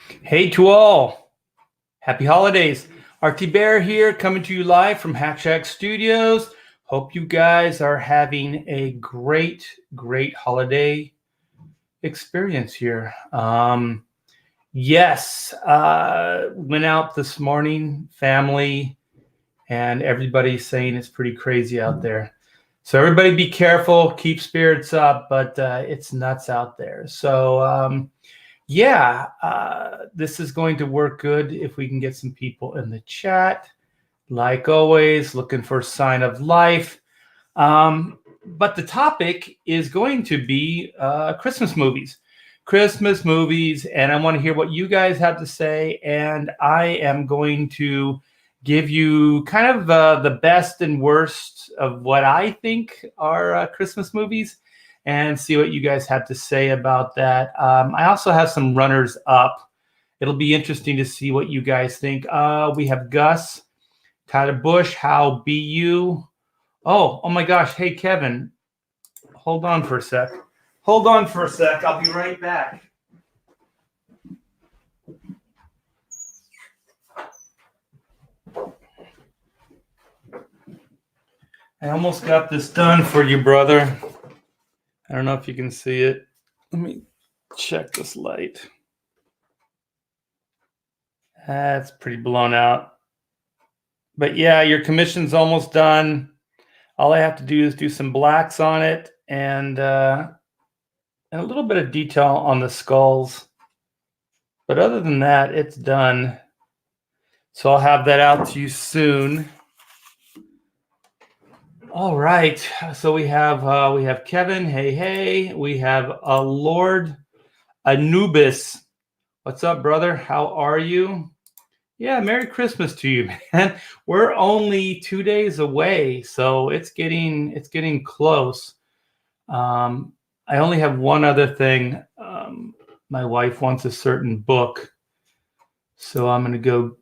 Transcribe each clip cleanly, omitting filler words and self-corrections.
Hey to all, happy holidays. Our Thibert here coming to you live from Hack Shack Studios. Hope you guys are having a great holiday experience here. Yes, went out this morning, family, and everybody's saying it's pretty crazy out there. So everybody be careful, keep spirits up, but it's nuts out there. So yeah, this is going to work good if we can get some people in the chat. Like always, looking for a sign of life. But the topic is going to be Christmas movies. Christmas movies, and I want to hear what you guys have to say. And I am going to give you kind of the best and worst of what I think are Christmas movies, and see what you guys have to say about that. I also have some runners up. It'll be interesting to see what you guys think. We have Gus, Tyler Bush, how be you? Oh my gosh. Hey, Kevin, hold on for a sec. Hold on for a sec. I'll be right back. I almost got this done for you, brother. I don't know if you can see it. Let me check this light. That's pretty blown out. But yeah, your commission's almost done. All I have to do is do some blacks on it and a little bit of detail on the skulls. But other than that, it's done. So I'll have that out to you soon. All right. So we have Kevin. Hey. We have Lord Anubis. What's up, brother? How are you? Yeah, Merry Christmas to you, man. We're only 2 days away, so it's getting close. I only have one other thing. My wife wants a certain book, so I'm going to go.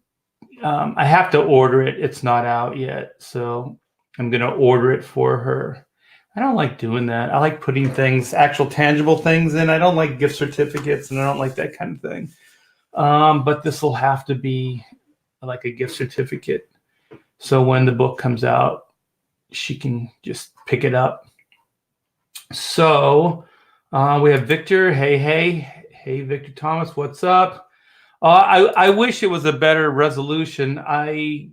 I have to order it. It's not out yet, so I'm going to order it for her. I don't like doing that. I like putting things, actual tangible things in. I don't like gift certificates, and I don't like that kind of thing. But this will have to be like a gift certificate. So when the book comes out, she can just pick it up. So we have Victor. Hey, Victor Thomas, what's up? I wish it was a better resolution. I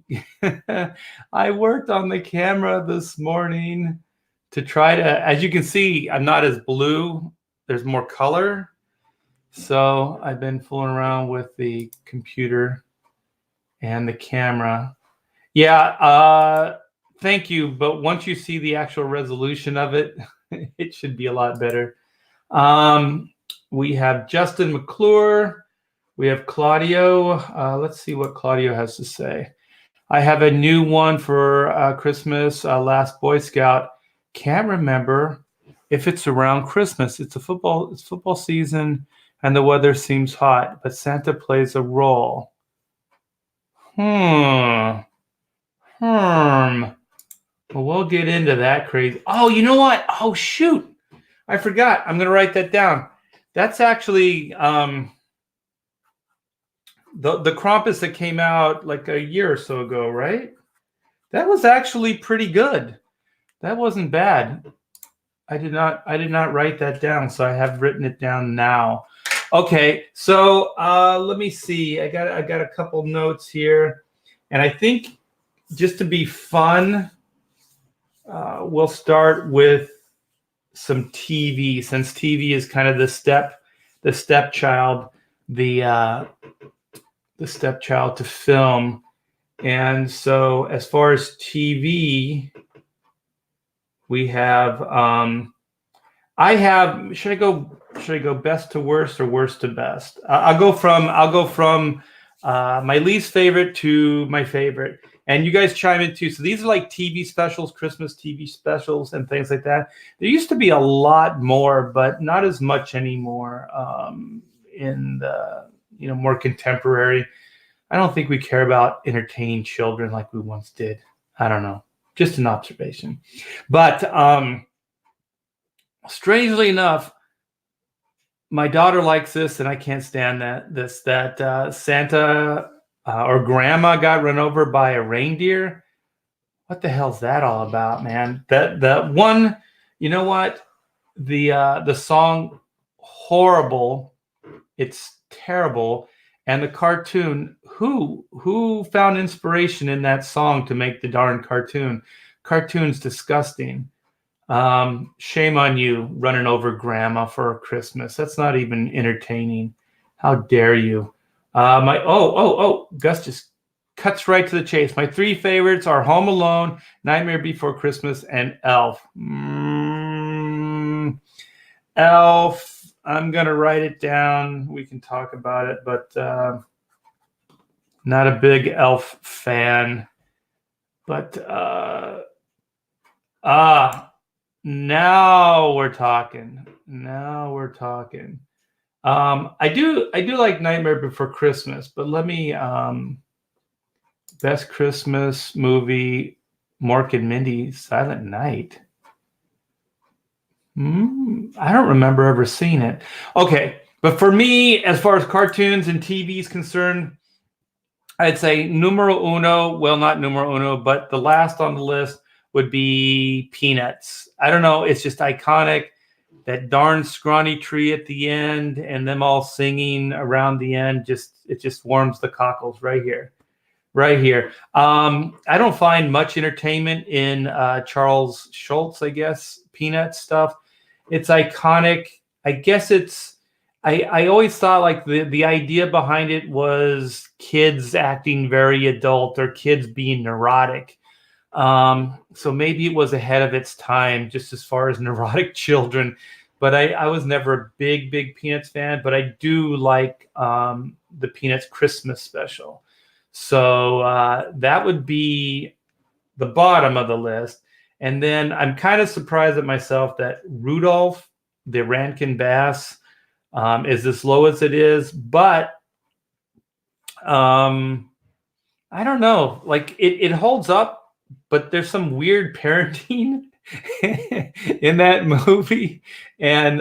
worked on the camera this morning to try to, as you can see, I'm not as blue. There's more color. So I've been fooling around with the computer and the camera. Yeah, thank you. But once you see the actual resolution of it, it should be a lot better. We have Justin McClure. We have Claudio. Let's see what Claudio has to say. I have a new one for Christmas, Last Boy Scout. Can't remember if it's around Christmas. It's football season, and the weather seems hot, but Santa plays a role. Well, we'll get into that crazy. Oh, you know what? Oh, shoot. I forgot. I'm going to write that down. That's actually the Krampus that came out like a year or so ago, right? That was actually pretty good. That wasn't bad. I did not write that down, so I have written it down now. Okay, so let me see. I got a couple notes here, and I think just to be fun, we'll start with some TV, since TV is kind of the stepchild to film. And so as far as TV, we have should I go best to worst or worst to best? I'll go from my least favorite to my favorite, and you guys chime in too. So these are like TV specials, Christmas TV specials, and things like that. There used to be a lot more, but not as much anymore. In the more contemporary, I don't think we care about entertaining children like we once did. I don't know, just an observation. But strangely enough, my daughter likes this, and I can't stand that Santa or Grandma got run over by a reindeer. What the hell's that all about, man? That one, you know what? The song, horrible. It's terrible. And the cartoon, who found inspiration in that song to make the darn cartoon? Cartoon's disgusting. Shame on you, running over Grandma for Christmas. That's not even entertaining. How dare you? Gus just cuts right to the chase. My 3 favorites are Home Alone, Nightmare Before Christmas, and Elf. Elf. I'm gonna write it down. We can talk about it, but not a big Elf fan. But now we're talking. I do like Nightmare Before Christmas, but let me best Christmas movie, Mork and Mindy, Silent Night. I don't remember ever seeing it. Okay, but for me, as far as cartoons and TV is concerned, I'd say numero uno, well, not numero uno, but the last on the list would be Peanuts. I don't know, it's just iconic. That darn scrawny tree at the end and them all singing around the end, it just warms the cockles right here. I don't find much entertainment in Charles Schultz, I guess, Peanuts stuff. It's iconic. I guess I always thought like the idea behind it was kids acting very adult or kids being neurotic. So maybe it was ahead of its time just as far as neurotic children. But I was never a big Peanuts fan, but I do like the Peanuts Christmas special. So that would be the bottom of the list. And then I'm kind of surprised at myself that Rudolph, the Rankin Bass, is as low as it is. But I don't know. Like it holds up, but there's some weird parenting in that movie. And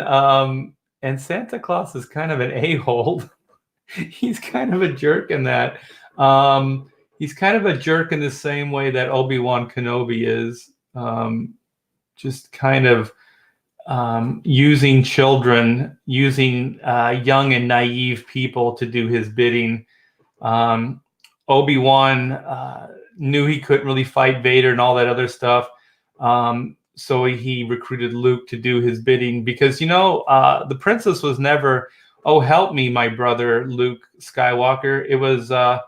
Santa Claus is kind of an a-hole. He's kind of a jerk in that. He's kind of a jerk in the same way that Obi-Wan Kenobi is. Just kind of using children, using young and naive people to do his bidding. Obi-Wan knew he couldn't really fight Vader and all that other stuff. So he recruited Luke to do his bidding because, the princess was never, oh, help me, my brother, Luke Skywalker. It was, oh,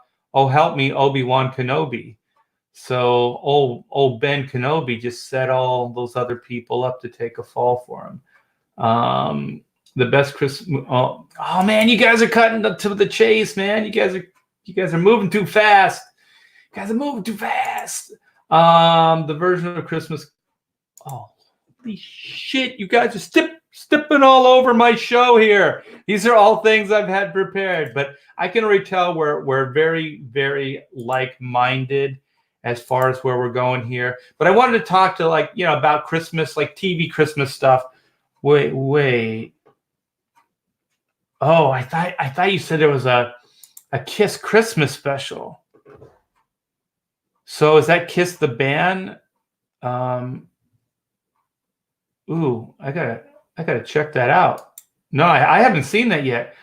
help me, Obi-Wan Kenobi. So old Ben Kenobi just set all those other people up to take a fall for him. The best Christmas. Oh man, you guys are cutting to the chase, man. You guys are moving too fast. The version of Christmas. Oh, holy shit! You guys are stepping all over my show here. These are all things I've had prepared, but I can already tell we're very, very like-minded as far as where we're going here. But I wanted to talk to about Christmas, like TV Christmas stuff. Wait. Oh, I thought you said there was a Kiss Christmas special. So is that Kiss the band? Ooh, I gotta check that out. No, I haven't seen that yet.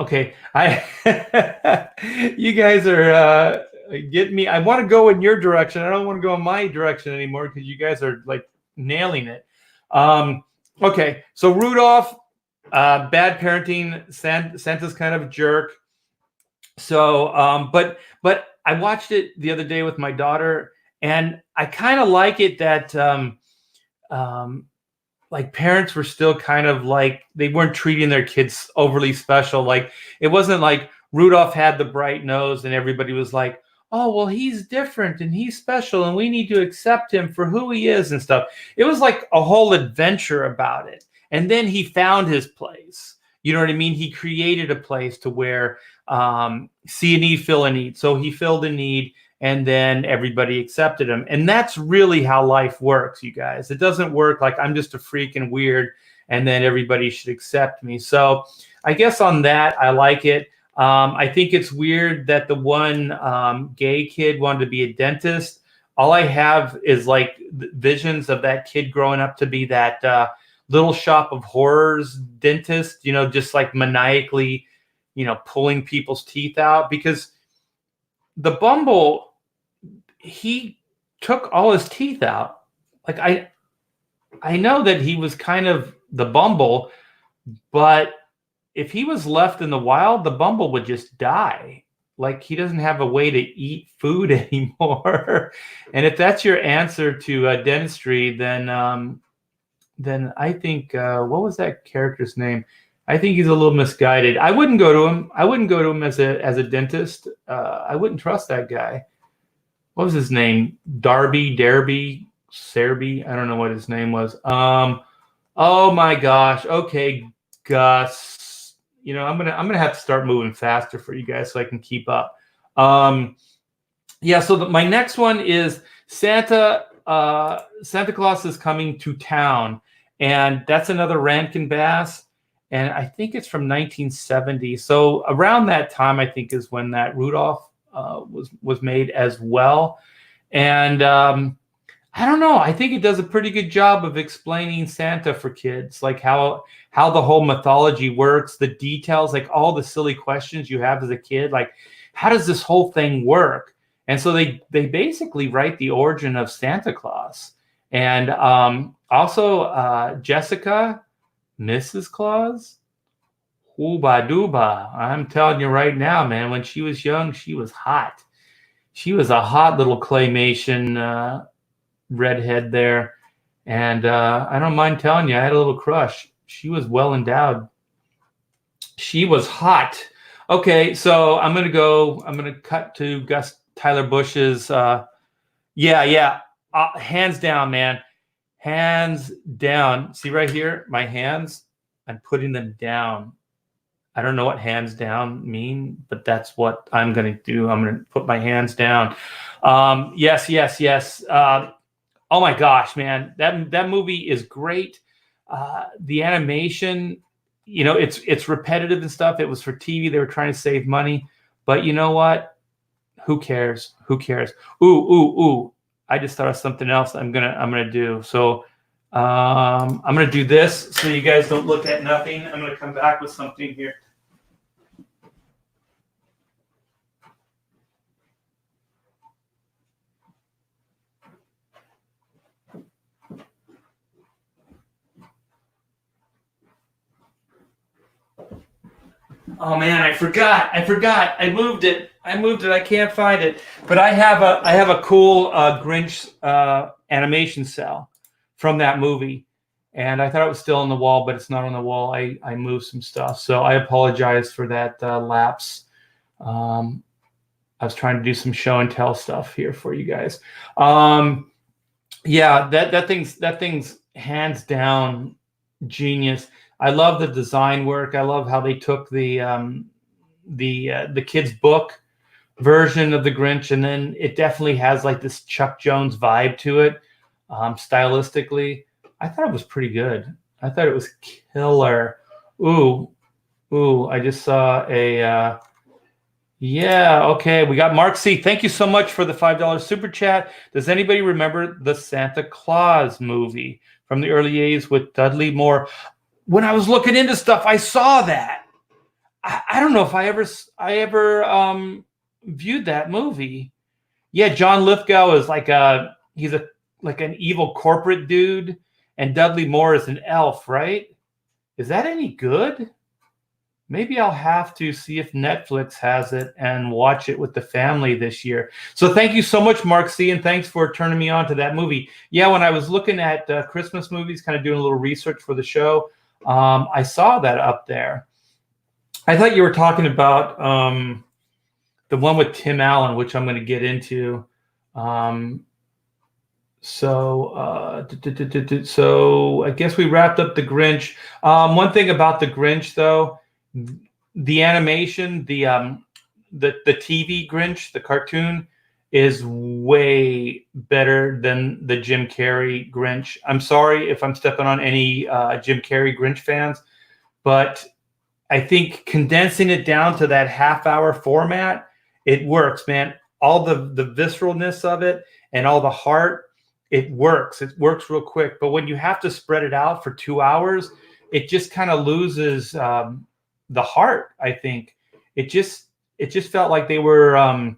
Okay. You guys are getting me. I want to go in your direction. I don't want to go in my direction anymore because you guys are like nailing it. Okay, so Rudolph, bad parenting. Santa's kind of a jerk. So, but I watched it the other day with my daughter, and I kind of like it that like parents were still kind of like they weren't treating their kids overly special. Like it wasn't like Rudolph had the bright nose and everybody was like, oh, well, he's different and he's special and we need to accept him for who he is and stuff. It was like a whole adventure about it. And then he found his place. You know what I mean? He created a place to where see a need, fill a need. So he filled a need and then everybody accepted him. And that's really how life works, you guys. It doesn't work like I'm just a freak and weird and then everybody should accept me. So I guess on that, I like it. I think it's weird that the one gay kid wanted to be a dentist. All I have is like visions of that kid growing up to be that Little Shop of Horrors dentist, just like maniacally, pulling people's teeth out. Because the Bumble, he took all his teeth out. Like I know that he was kind of the Bumble, but if he was left in the wild, the Bumble would just die. Like he doesn't have a way to eat food anymore. And if that's your answer to dentistry, then I think what was that character's name? I think he's a little misguided. I wouldn't go to him. I wouldn't go to him as a dentist. I wouldn't trust that guy. What was his name? Derby, Serby. I don't know what his name was. Oh my gosh. Okay, Gus. I'm gonna have to start moving faster for you guys so I can keep up. Yeah. So my next one is Santa. Santa Claus is coming to town, and that's another Rankin Bass, and I think it's from 1970. So around that time, I think is when that Rudolph was made as well, and I don't know. I think it does a pretty good job of explaining Santa for kids, like how the whole mythology works, the details, like all the silly questions you have as a kid, like how does this whole thing work? And so they basically write the origin of Santa Claus, and also Jessica, Mrs. Claus, Hooba Dooba. I'm telling you right now, man, when she was young, she was hot. She was a hot little claymation redhead there, and I don't mind telling you, I had a little crush. She was well endowed. She was hot. Okay, so I'm gonna cut to Gus Tyler Bush's hands down, man. Hands down. See right here, my hands, I'm putting them down. I don't know what hands down mean, but that's what I'm gonna do. I'm gonna put my hands down. Yes. Oh my gosh, man, that movie is great. The animation, it's repetitive and stuff. It was for TV. They were trying to save money, but you know what? Who cares? Ooh! I just thought of something else. I'm gonna do. So I'm gonna do this so you guys don't look at nothing. I'm gonna come back with something here. Oh man, I forgot. I moved it. I can't find it. But I have a cool Grinch animation cell from that movie, and I thought it was still on the wall, but it's not on the wall. I moved some stuff, so I apologize for that lapse. I was trying to do some show and tell stuff here for you guys. Yeah, that thing's hands down genius. I love the design work. I love how they took the kid's book version of the Grinch, and then it definitely has like this Chuck Jones vibe to it, stylistically. I thought it was pretty good. I thought it was killer. Ooh! I just saw a. Yeah, okay. We got Mark C. Thank you so much for the $5 super chat. Does anybody remember the Santa Claus movie from the early 80s with Dudley Moore? When I was looking into stuff, I saw that. I don't know if I ever viewed that movie. Yeah, John Lithgow is like he's an evil corporate dude, and Dudley Moore is an elf, right? Is that any good? Maybe I'll have to see if Netflix has it and watch it with the family this year. So thank you so much, Mark C., and thanks for turning me on to that movie. Yeah, when I was looking at Christmas movies, kind of doing a little research for the show, I saw that up there. I thought you were talking about the one with Tim Allen, which I'm going to get into. So I guess we wrapped up the Grinch. One thing about the Grinch, though, the animation, the TV Grinch, the cartoon, is way better than the Jim Carrey Grinch. I'm sorry if I'm stepping on any Jim Carrey Grinch fans, but I think condensing it down to that half-hour format, it works, man. All the visceralness of it and all the heart, it works. It works real quick. But when you have to spread it out for 2 hours, it just kind of loses the heart. I think it just felt like they were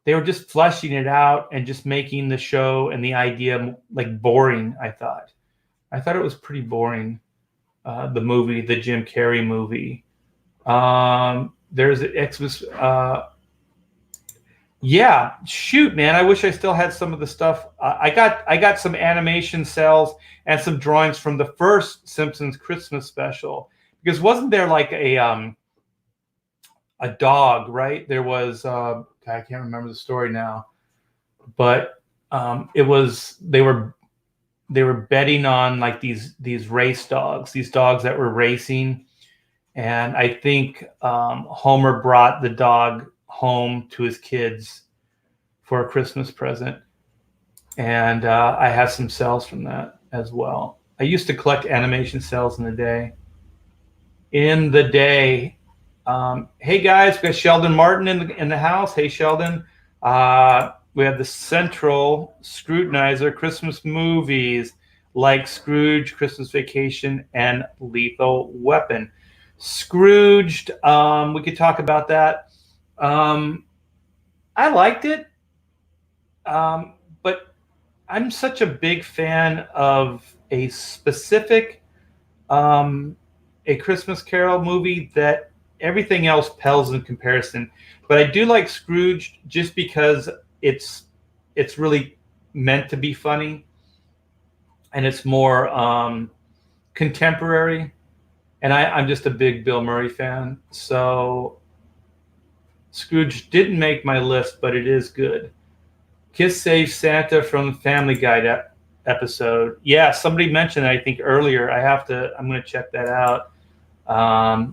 just fleshing it out and just making the show and the idea like boring. I thought it was pretty boring. The movie, the Jim Carrey movie. There's Xmas. Yeah, shoot, man. I wish I still had some of the stuff. I got some animation cells and some drawings from the first Simpsons Christmas special, because wasn't there like a dog, right? There was I can't remember the story now, but it was they were betting on like these race dogs, these dogs that were racing, and I think Homer brought the dog home to his kids for a Christmas present, and I have some cells from that as well. I used to collect animation cells in the day. Hey guys, we got Sheldon Martin in the house. Hey Sheldon. We have the Central Scrutinizer Christmas movies like Scrooge, Christmas Vacation, and Lethal Weapon. Scrooged, we could talk about that. I liked it, but I'm such a big fan of a specific A Christmas Carol movie that everything else pales in comparison. But I do like Scrooge just because it's really meant to be funny, and it's more contemporary. And I'm just a big Bill Murray fan. So Scrooge didn't make my list, but it is good. Kiss Save Santa from Family Guy episode. Yeah, somebody mentioned that, I think, earlier. I'm going to check that out.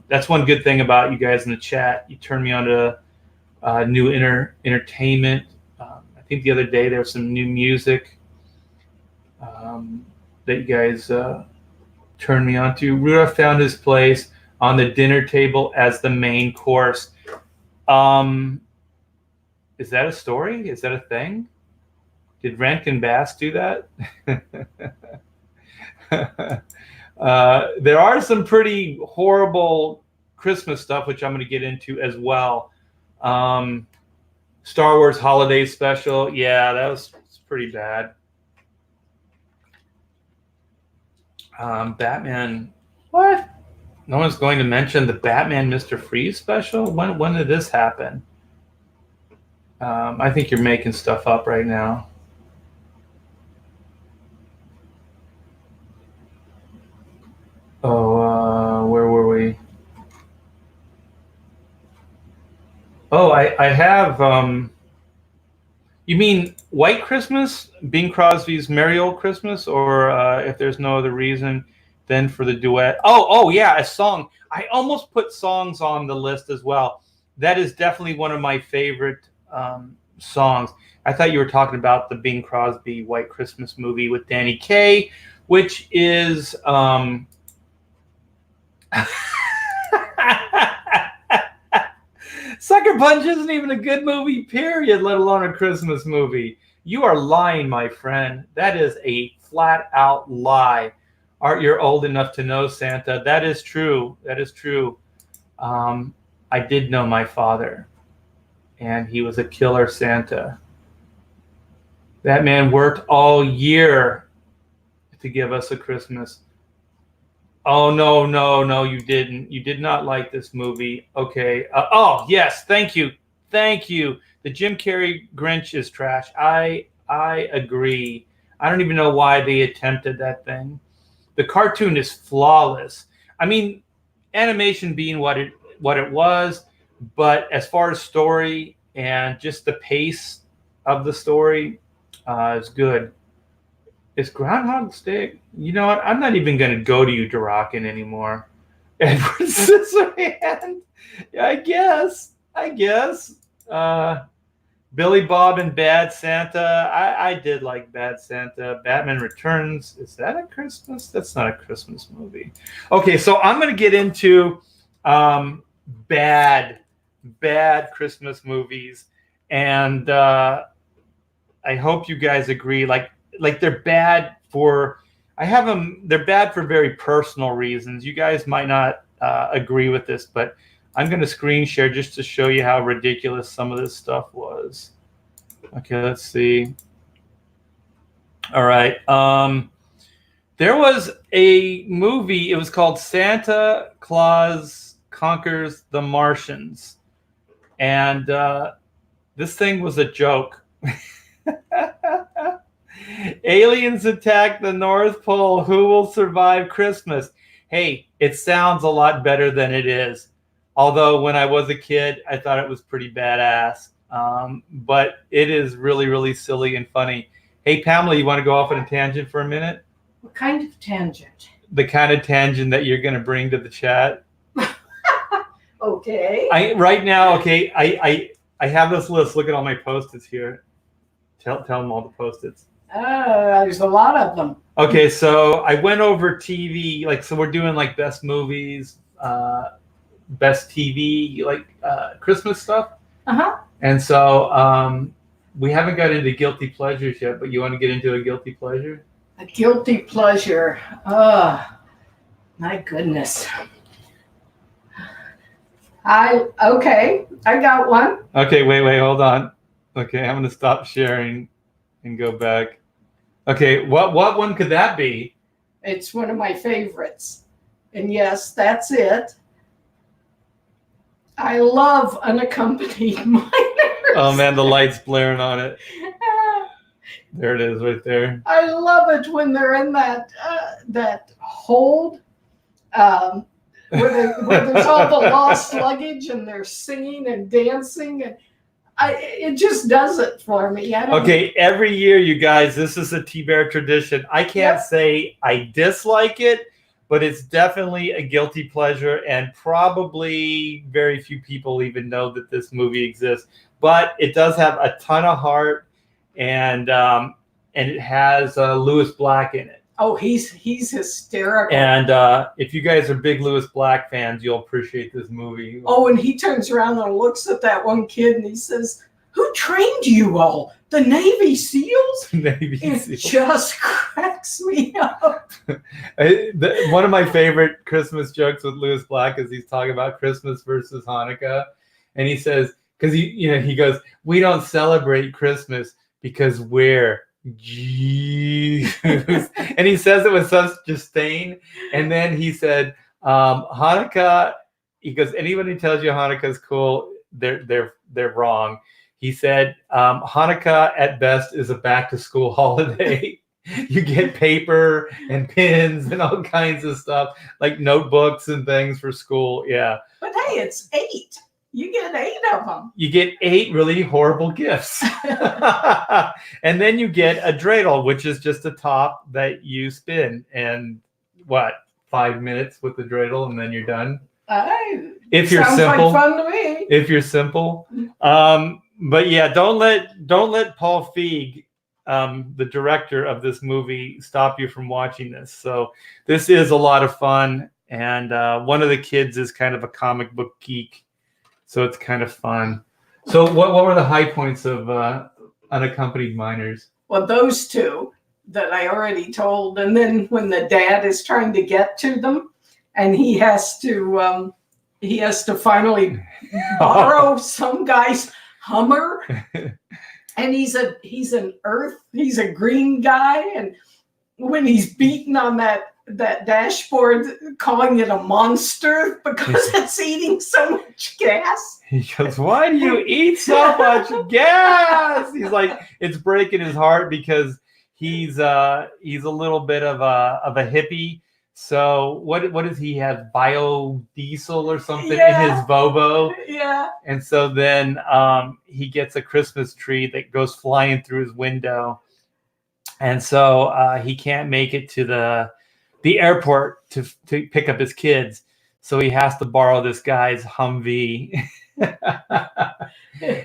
That's one good thing about you guys in the chat. You turn me on to new entertainment. I think the other day there was some new music that you guys turned me on to. Rudolph found his place on the dinner table as the main course. Is that a story? Is that a thing? Did Rankin Bass do that? There are some pretty horrible Christmas stuff, which I'm going to get into as well. Star Wars Holiday Special. Yeah, that was pretty bad. Batman. What? No one's going to mention the Batman Mr. Freeze special? When did this happen? I think you're making stuff up right now. Oh, where were we? Oh, I have. You mean White Christmas, Bing Crosby's Merry Old Christmas, or if there's no other reason, then for the duet? Oh, yeah, a song. I almost put songs on the list as well. That is definitely one of my favorite songs. I thought you were talking about the Bing Crosby White Christmas movie with Danny Kaye, which is Sucker Punch isn't even a good movie, period, let alone a Christmas movie. You are lying, my friend. That is a flat-out lie. Aren't you old enough to know Santa? That is true. That is true. I did know my father, and he was a killer Santa. That man worked all year to give us a Christmas. Oh, no, you didn't. You did not like this movie. Okay. Oh, yes. Thank you. The Jim Carrey Grinch is trash. I agree. I don't even know why they attempted that thing. The cartoon is flawless. I mean, animation being what it was, but as far as story and just the pace of the story is good. Is Groundhog Day? You know what? I'm not even going to go to you, Durakin, anymore. Edward Scissorhand. I guess. Billy Bob and Bad Santa. I did like Bad Santa. Batman Returns. Is that a Christmas? That's not a Christmas movie. Okay, so I'm going to get into bad Christmas movies, and I hope you guys agree. Like they're bad for. I have them. They're bad for very personal reasons. You guys might not agree with this, but I'm going to screen share just to show you how ridiculous some of this stuff was. Okay, let's see. All right. There was a movie. It was called Santa Claus Conquers the Martians. And this thing was a joke. Aliens attack the North Pole. Who will survive Christmas? Hey, it sounds a lot better than it is. Although when I was a kid, I thought it was pretty badass. But it is really, really silly and funny. Hey, Pamela, you want to go off on a tangent for a minute? What kind of tangent? The kind of tangent that you're going to bring to the chat. Okay. Right now, okay, I have this list. Look at all my Post-its here. Tell them all the Post-its. There's a lot of them. Okay, so I went over TV. So we're doing like best movies, best TV, Christmas stuff. Uh-huh. And so we haven't got into guilty pleasures yet, but you want to get into a guilty pleasure? A guilty pleasure. My goodness. I got one. Okay, wait, hold on. Okay, I'm gonna stop sharing and go back. Okay, what one could that be? It's one of my favorites. And yes, that's it. I love unaccompanied minors. Oh man, the light's blaring on it. There it is, right there. I love it when they're in that hold, where there's all the lost luggage and they're singing and dancing, and it just does it for me. Okay, every year, you guys, this is a Thibert tradition. I can't say I dislike it, but it's definitely a guilty pleasure, and probably very few people even know that this movie exists. But it does have a ton of heart, and it has Lewis Black in it. Oh, he's hysterical. And if you guys are big Lewis Black fans, you'll appreciate this movie. Oh, and he turns around and looks at that one kid and he says, "Who trained you all? The Navy SEALs?" It just cracks me up. One of my favorite Christmas jokes with Lewis Black is he's talking about Christmas versus Hanukkah. And he says, because he goes, "We don't celebrate Christmas because we're Jesus." And he says it with such disdain. And then he said, Hanukkah, he goes, "Anybody who tells you Hanukkah is cool, they're wrong." He said, Hanukkah at best is a back to school holiday. You get paper and pins and all kinds of stuff, like notebooks and things for school. Yeah. But hey, it's 8. You get 8 of them. You get 8 really horrible gifts. And then you get a dreidel, which is just a top that you spin. And 5 minutes with the dreidel, and then you're done. If you're simple. Sounds like fun to me. If you're simple. But yeah, don't let Paul Feig, the director of this movie, stop you from watching this. So this is a lot of fun. And one of the kids is kind of a comic book geek. So it's kind of fun. So what were the high points of Unaccompanied Minors? Well, those two that I already told. And then when the dad is trying to get to them and he has to finally borrow some guy's Hummer. And he's a green guy. And when he's beaten on that dashboard, calling it a monster because it's eating so much gas. He goes, "Why do you eat so much gas?" He's like, it's breaking his heart because he's a little bit of a hippie. So what does he have? Biodiesel or something in his Volvo? Yeah. And so then he gets a Christmas tree that goes flying through his window. And so he can't make it to the airport to pick up his kids. so he has to borrow this guy's Humvee.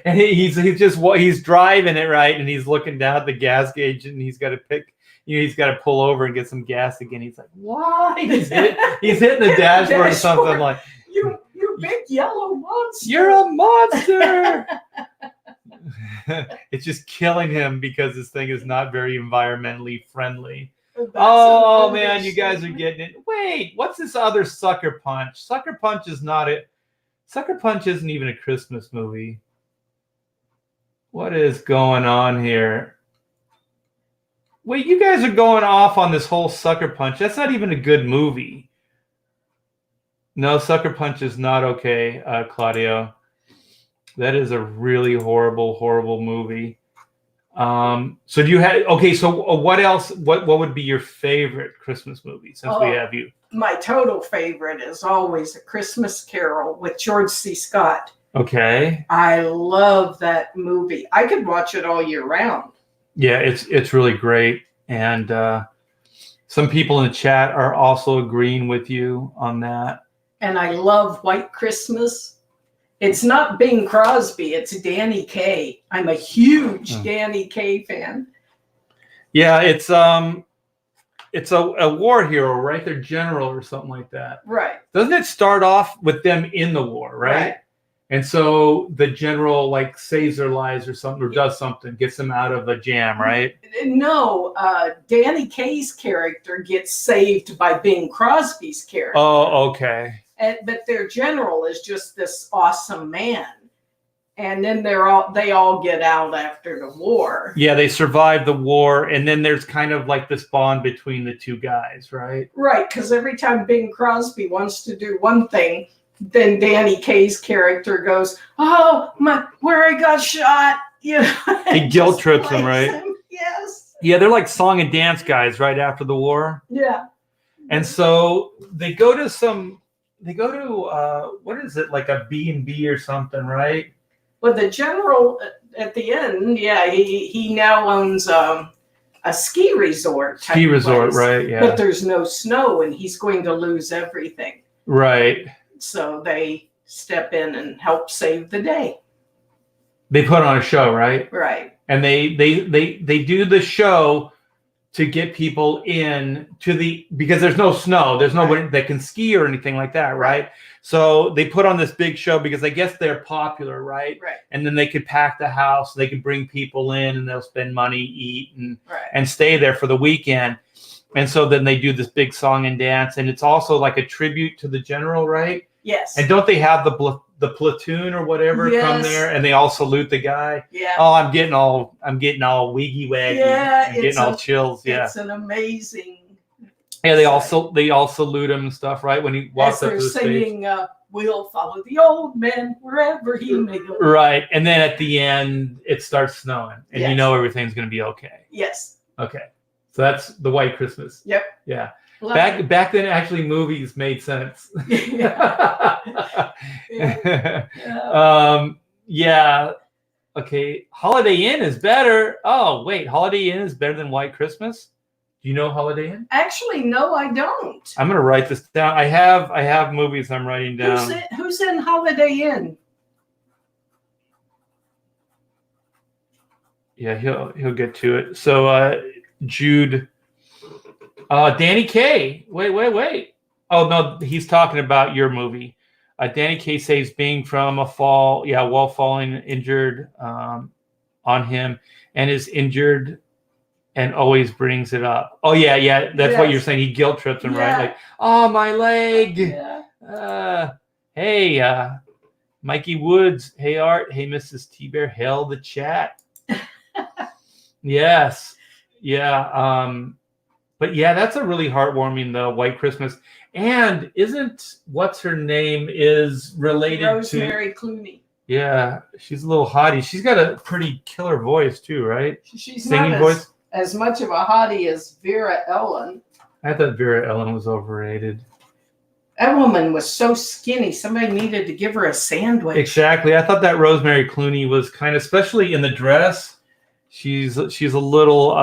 And he's driving it, right, and he's looking down at the gas gauge, and he's got to pull over and get some gas again. He's like, why? He's hitting the dashboard or something like, you big yellow monster. You're a monster. It's just killing him because this thing is not very environmentally friendly. Oh man, you guys are getting it. Wait, what's this other Sucker Punch? Sucker Punch isn't even a Christmas movie. What is going on here? Wait, you guys are going off on this whole Sucker Punch. That's not even a good movie. No, Sucker Punch is not okay, Claudio. That is a really horrible, horrible movie. So do you have, okay, so what else, what would be your favorite Christmas movie since we have you? My total favorite is always A Christmas Carol with George C. Scott. Okay. I love that movie. I could watch it all year round. Yeah, it's really great. And some people in the chat are also agreeing with you on that. And I love White Christmas. It's not Bing Crosby, it's Danny Kaye. I'm a huge Danny Kaye fan. Yeah, it's a war hero, right? They're general or something like that. Right. Doesn't it start off with them in the war, right? And so the general like saves their lives or something, or does something, gets them out of a jam, right? No, Danny Kaye's character gets saved by Bing Crosby's character. Oh, okay. But their general is just this awesome man, and then they all get out after the war. Yeah, they survive the war, and then there's kind of like this bond between the two guys, right? Right, because every time Bing Crosby wants to do one thing, then Danny Kaye's character goes, "Oh my, where I got shot," you know. He guilt trips him, right? Yes. Yeah, they're like song and dance guys right after the war. Yeah. And so they go to what is it, like a B&B or something, right? Well, the general at the end, yeah, he now owns a ski resort. Ski resort, right? Yeah. But there's no snow, and he's going to lose everything. Right. So they step in and help save the day. They put on a show, right? Right. And they do the show to get people in because there's no snow, there's nobody that can ski or anything like that, right? So they put on this big show because I guess they're popular, right? Right. And then they could pack the house, they could bring people in, and they'll spend money, eat, and stay there for the weekend. And so then they do this big song and dance, and it's also like a trigibute to the general, right? Yes. And don't they have the platoon or whatever come there, and they all salute the guy? Yeah. Oh, I'm getting all wiggy waggy. Yeah, I'm getting all chills. Yeah. It's an amazing. Yeah, they all salute him and stuff, right? When he walks up to the singing, stage. We'll follow the old man wherever he may go. Right, and then at the end it starts snowing, and you know everything's going to be okay. Yes. Okay, so that's the White Christmas. Yep. Yeah. Back then, actually, movies made sense. Yeah. Okay. Holiday Inn is better. Oh, wait. Holiday Inn is better than White Christmas? Do you know Holiday Inn? Actually, no, I don't. I'm going to write this down. I have movies I'm writing down. Who's in Holiday Inn? Yeah, he'll get to it. So Jude, Danny Kaye. Wait. Oh no, he's talking about your movie. Danny Kaye saves Bing from a fall. Yeah, while falling injured on him, and is injured, and always brings it up. Oh yeah. That's what you're saying. He guilt trips him, right? Like, oh my leg. Yeah. Hey, Mikey Woods. Hey Art. Hey Mrs. Thibert. Hail the chat. Yes. Yeah. But yeah, that's a really heartwarming though, White Christmas. And isn't what's her name is related Rosemary to Clooney. Yeah, she's a little hottie. She's got a pretty killer voice too, right? She's singing not voice. As much of a hottie as Vera Ellen. I thought Vera Ellen was overrated. That woman was so skinny. Somebody needed to give her a sandwich. Exactly. I thought that Rosemary Clooney was kind of, especially in the dress. She's a little.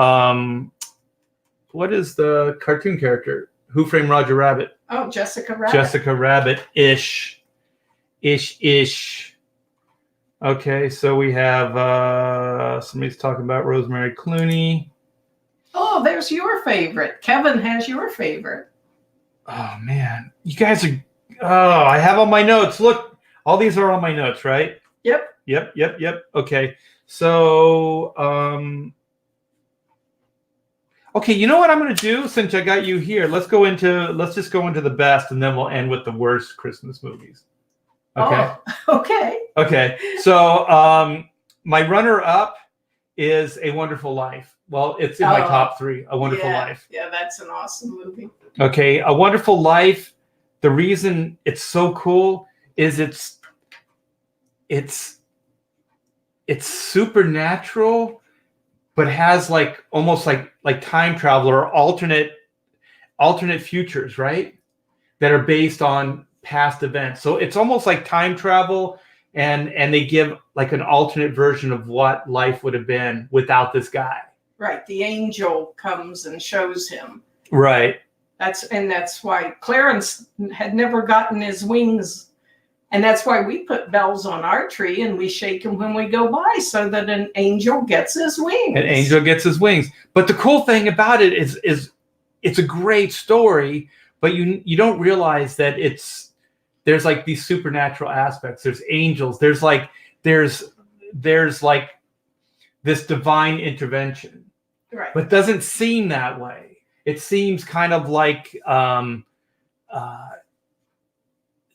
What is the cartoon character? Who Framed Roger Rabbit? Oh, Jessica Rabbit. Jessica Rabbit-ish. Okay, so we have somebody's talking about Rosemary Clooney. Oh, there's your favorite. Kevin has your favorite. Oh man, you guys are. Oh, I have all my notes. Look, all these are on my notes, right? Yep. Okay, so okay, you know what I'm going to do since I got you here? Let's just go into the best, and then we'll end with the worst Christmas movies. Okay. Oh, okay. Okay. So my runner-up is A Wonderful Life. Well, it's in my top 3. A Wonderful Life. Yeah, that's an awesome movie. Okay, A Wonderful Life. The reason it's so cool is it's supernatural, but has like almost like time travel or alternate futures, right? That are based on past events. So it's almost like time travel, and they give like an alternate version of what life would have been without this guy. Right. The angel comes and shows him. Right. That's why Clarence had never gotten his wings. And that's why we put bells on our tree and we shake them when we go by so that an angel gets his wings. An angel gets his wings. But the cool thing about it is it's a great story, but you don't realize that there's like these supernatural aspects. There's angels. There's like this divine intervention. Right. But it doesn't seem that way. It seems kind of like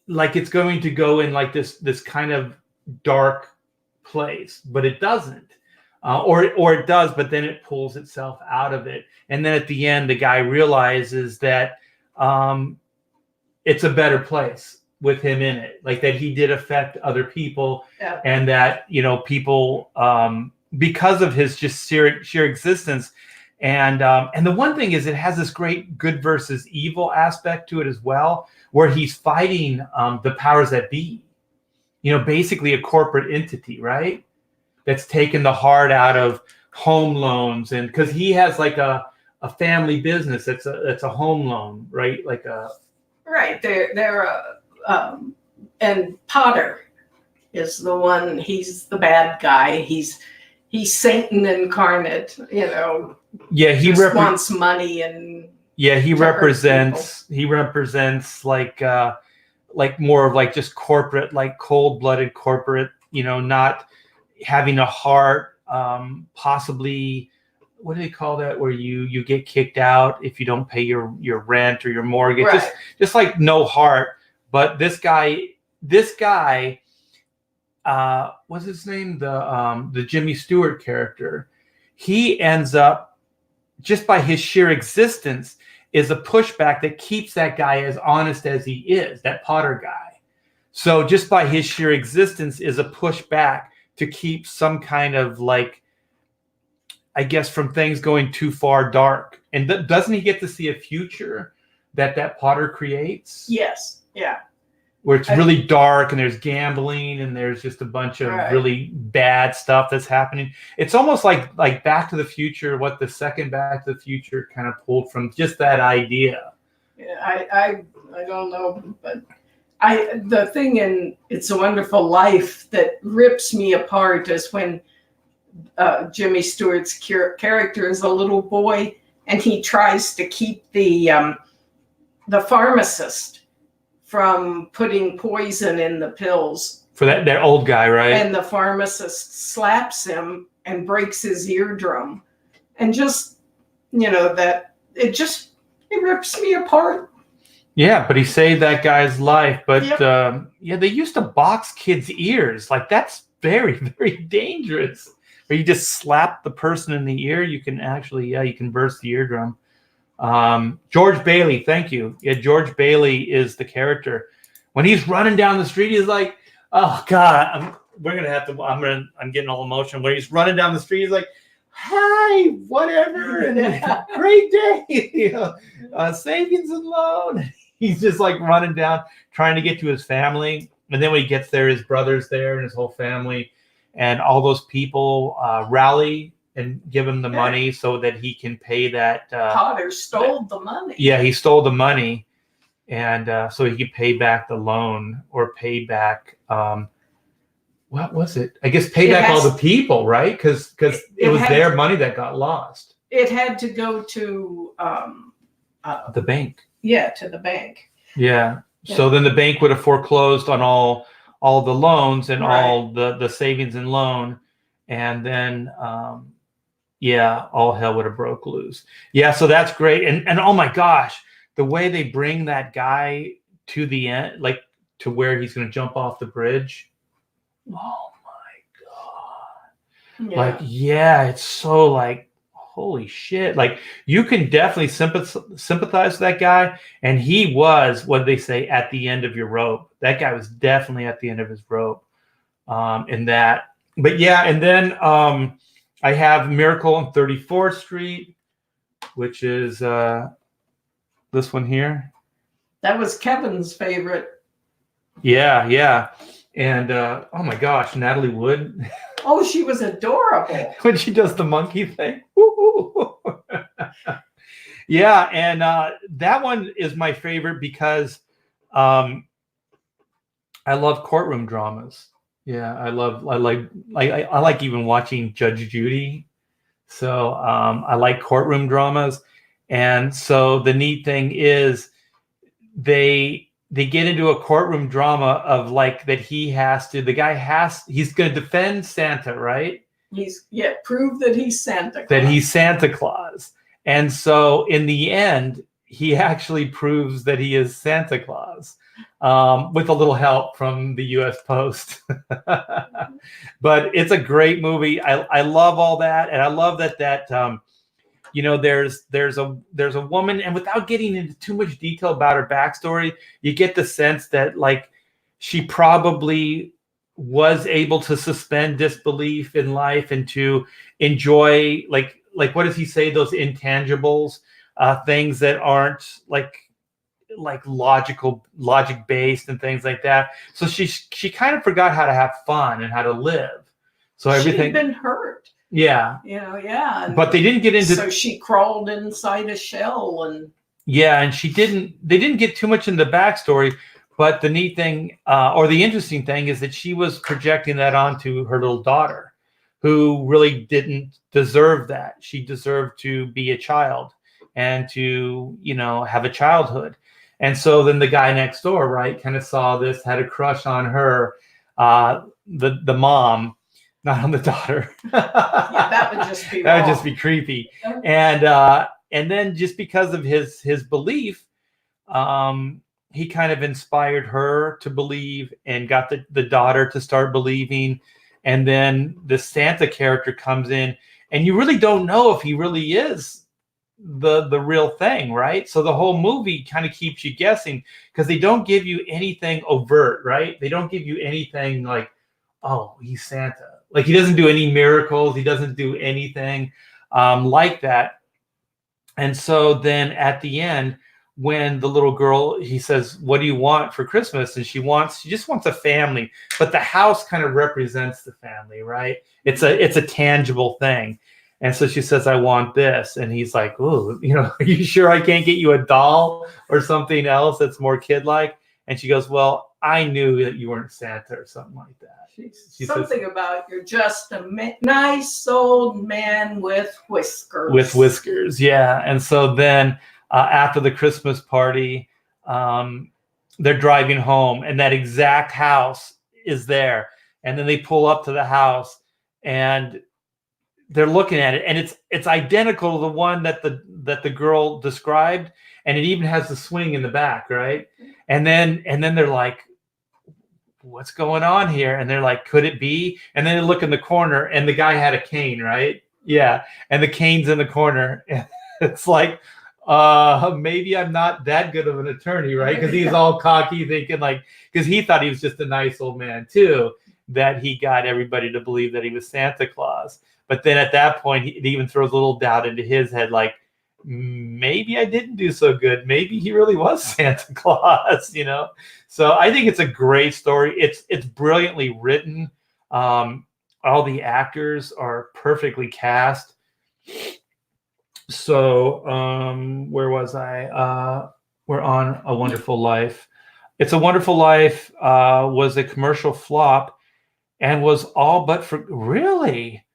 it's going to go in like this kind of dark place, but it doesn't. Or it does, but then it pulls itself out of it. And then at the end, the guy realizes that it's a better place with him in it, like that he did affect other people, and that people because of his just sheer existence. And the one thing is, it has this great good versus evil aspect to it as well, where he's fighting the powers that be. Basically a corporate entity, right? That's taken the heart out of home loans, and because he has like a family business that's a home loan, right? Like a right. And Potter is the one. He's the bad guy. He's Satan incarnate. Yeah, he wants money and. Yeah, he represents like more of like just corporate, like cold-blooded corporate, not having a heart, possibly, what do they call that, where you get kicked out if you don't pay your rent or your mortgage, right. just like no heart. But this guy, what's his name? The Jimmy Stewart character, he ends up, just by his sheer existence, is a pushback that keeps that guy as honest as he is, that Potter guy. So just by his sheer existence is a pushback to keep some kind of like, I guess, from things going too far dark. And doesn't he get to see a future that Potter creates? Yes. Yeah. Where it's really dark and there's gambling and there's just a bunch of really bad stuff that's happening. It's almost like Back to the Future, what the second Back to the Future kind of pulled from just that idea. Yeah, I don't know, but the thing in It's a Wonderful Life that rips me apart is when Jimmy Stewart's character is a little boy and he tries to keep the pharmacist from putting poison in the pills. For that old guy, right? And the pharmacist slaps him and breaks his eardrum. And just, that it rips me apart. Yeah, but he saved that guy's life. But they used to box kids' ears. Like, that's very, very dangerous. Where you just slap the person in the ear, you can actually, you can burst the eardrum. George Bailey, thank you. Yeah, George Bailey is the character. When he's running down the street, he's like, "Oh God, I'm getting all emotional." When he's running down the street, he's like, "Hi, whatever, and great day, savings and loan." He's just like running down, trying to get to his family. And then when he gets there, his brother's there and his whole family, and all those people rally and give him the money so that he can pay that. Potter stole the money. Yeah, he stole the money. and so he could pay back the loan or pay back. What was it? I guess pay back all the people, right? Because it was their money that got lost. It had to go to the bank. Yeah, to the bank. Yeah. So then the bank would have foreclosed on all the loans and Right. all the savings and loan, and then all hell would have broke loose. Yeah, so that's great. And oh my gosh, the way they bring that guy to the end, like to where he's going to jump off the bridge. Oh my God. Like, it's so like, holy shit. Like, you can definitely sympathize with that guy. And he was, what they say, at the end of your rope. That guy was definitely at the end of his rope in that. But yeah, and then I have Miracle on 34th Street, which is this one here. That was Kevin's favorite. Yeah. And oh my gosh, Natalie Wood. Oh, she was adorable. When she does the monkey thing. Yeah, and that one is my favorite because I love courtroom dramas. Yeah, I like even watching Judge Judy. So I like courtroom dramas. And so the neat thing is they get into a courtroom drama of like that he's going to defend Santa, right? Prove that he's Santa Claus. That he's Santa Claus. And so in the end, he actually proves that he is Santa Claus with a little help from the U.S. Post. But it's a great movie. I love all that. And I love that there's a woman, and without getting into too much detail about her backstory, you get the sense that like she probably was able to suspend disbelief in life and to enjoy like what does he say, those intangibles, things that aren't like logic based and things like that. So she kind of forgot how to have fun and how to live. So everything she'd been hurt. Yeah. But they didn't get into. So she crawled inside a shell and. Yeah, and they didn't get too much into the backstory, but the neat thing, or the interesting thing, is that she was projecting that onto her little daughter, who really didn't deserve that. She deserved to be a child and to, have a childhood. And so then the guy next door, right, kind of saw this, had a crush on her, the mom. Not on the daughter. That would just be that would just be creepy. And then just because of his belief, he kind of inspired her to believe and got the daughter to start believing. And then the Santa character comes in, and you really don't know if he really is the real thing, right? So the whole movie kind of keeps you guessing because they don't give you anything overt, right? They don't give you anything like, oh, he's Santa. Like, he doesn't do any miracles. He doesn't do anything like that. And so then at the end, when the little girl, he says, what do you want for Christmas? And she just wants a family. But the house kind of represents the family, right? It's a tangible thing. And so she says, I want this. And he's like, oh, are you sure I can't get you a doll or something else that's more kid-like? And she goes, well, I knew that you weren't Santa or something like that. She something says, about you're just a nice old man with whiskers. With whiskers, yeah. And so then after the Christmas party, they're driving home, and that exact house is there. And then they pull up to the house, and they're looking at it, and it's identical to the one that the girl described, and it even has the swing in the back, right? And then they're like, what's going on here? And they're like, could it be? And then they look in the corner, and the guy had a cane, right? Yeah. And the cane's in the corner. It's like, maybe I'm not that good of an attorney, right? Because he's all cocky, thinking like, because he thought he was just a nice old man too, that he got everybody to believe that he was Santa Claus. But then at that point, it even throws a little doubt into his head, like, maybe I didn't do so good. Maybe he really was Santa Claus, So I think it's a great story. It's brilliantly written. All the actors are perfectly cast. So where was I? We're on A Wonderful Life. It's a Wonderful Life was a commercial flop and was all but for really.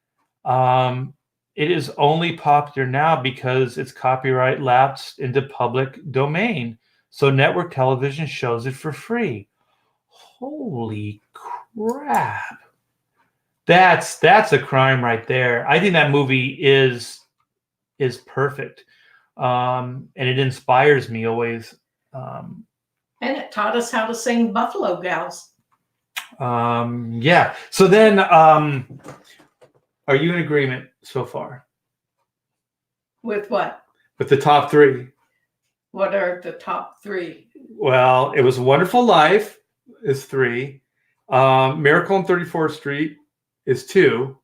It is only popular now because its copyright lapsed into public domain. So network television shows it for free. Holy crap. That's a crime right there. I think that movie is perfect. And it inspires me always. And it taught us how to sing Buffalo Gals. Yeah. So then, are you in agreement so far? With what? With the top three? What are the top three? Well, it was A Wonderful Life is 3. Miracle on 34th Street is 2.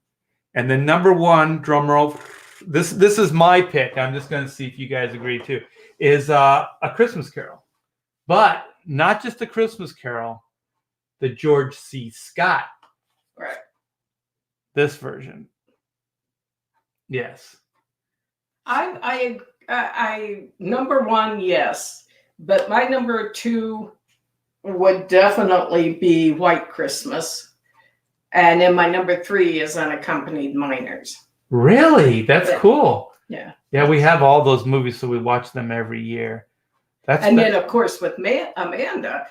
And then number 1, drum roll. This is my pick. I'm just going to see if you guys agree too. Is A Christmas Carol, but not just A Christmas Carol, the George C. Scott. Right. This version. Yes. I number 1, yes, but my number 2 would definitely be White Christmas, and then my number 3 is Unaccompanied Minors. Really? That's cool. Yeah. Yeah, we have all those movies, so we watch them every year. Then, of course, with Amanda,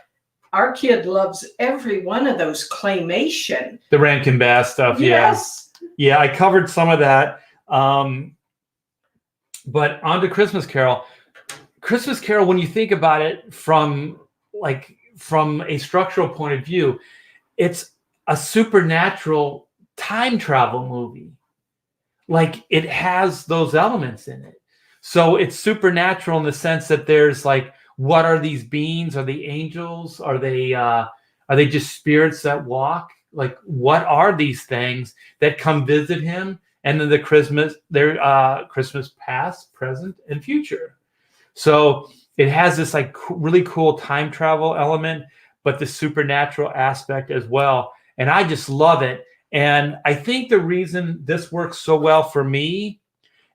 our kid loves every one of those claymation. The Rankin Bass stuff, yes. Yeah, I covered some of that. But on to Christmas Carol. Christmas Carol, when you think about it from a structural point of view, it's a supernatural time travel movie. Like, it has those elements in it. So it's supernatural in the sense that there's like, what are these beings? Are they angels? Are they just spirits that walk? Like, what are these things that come visit him? And then Christmas past, present, and future. So it has this like really cool time travel element, but the supernatural aspect as well. And I just love it. And I think the reason this works so well for me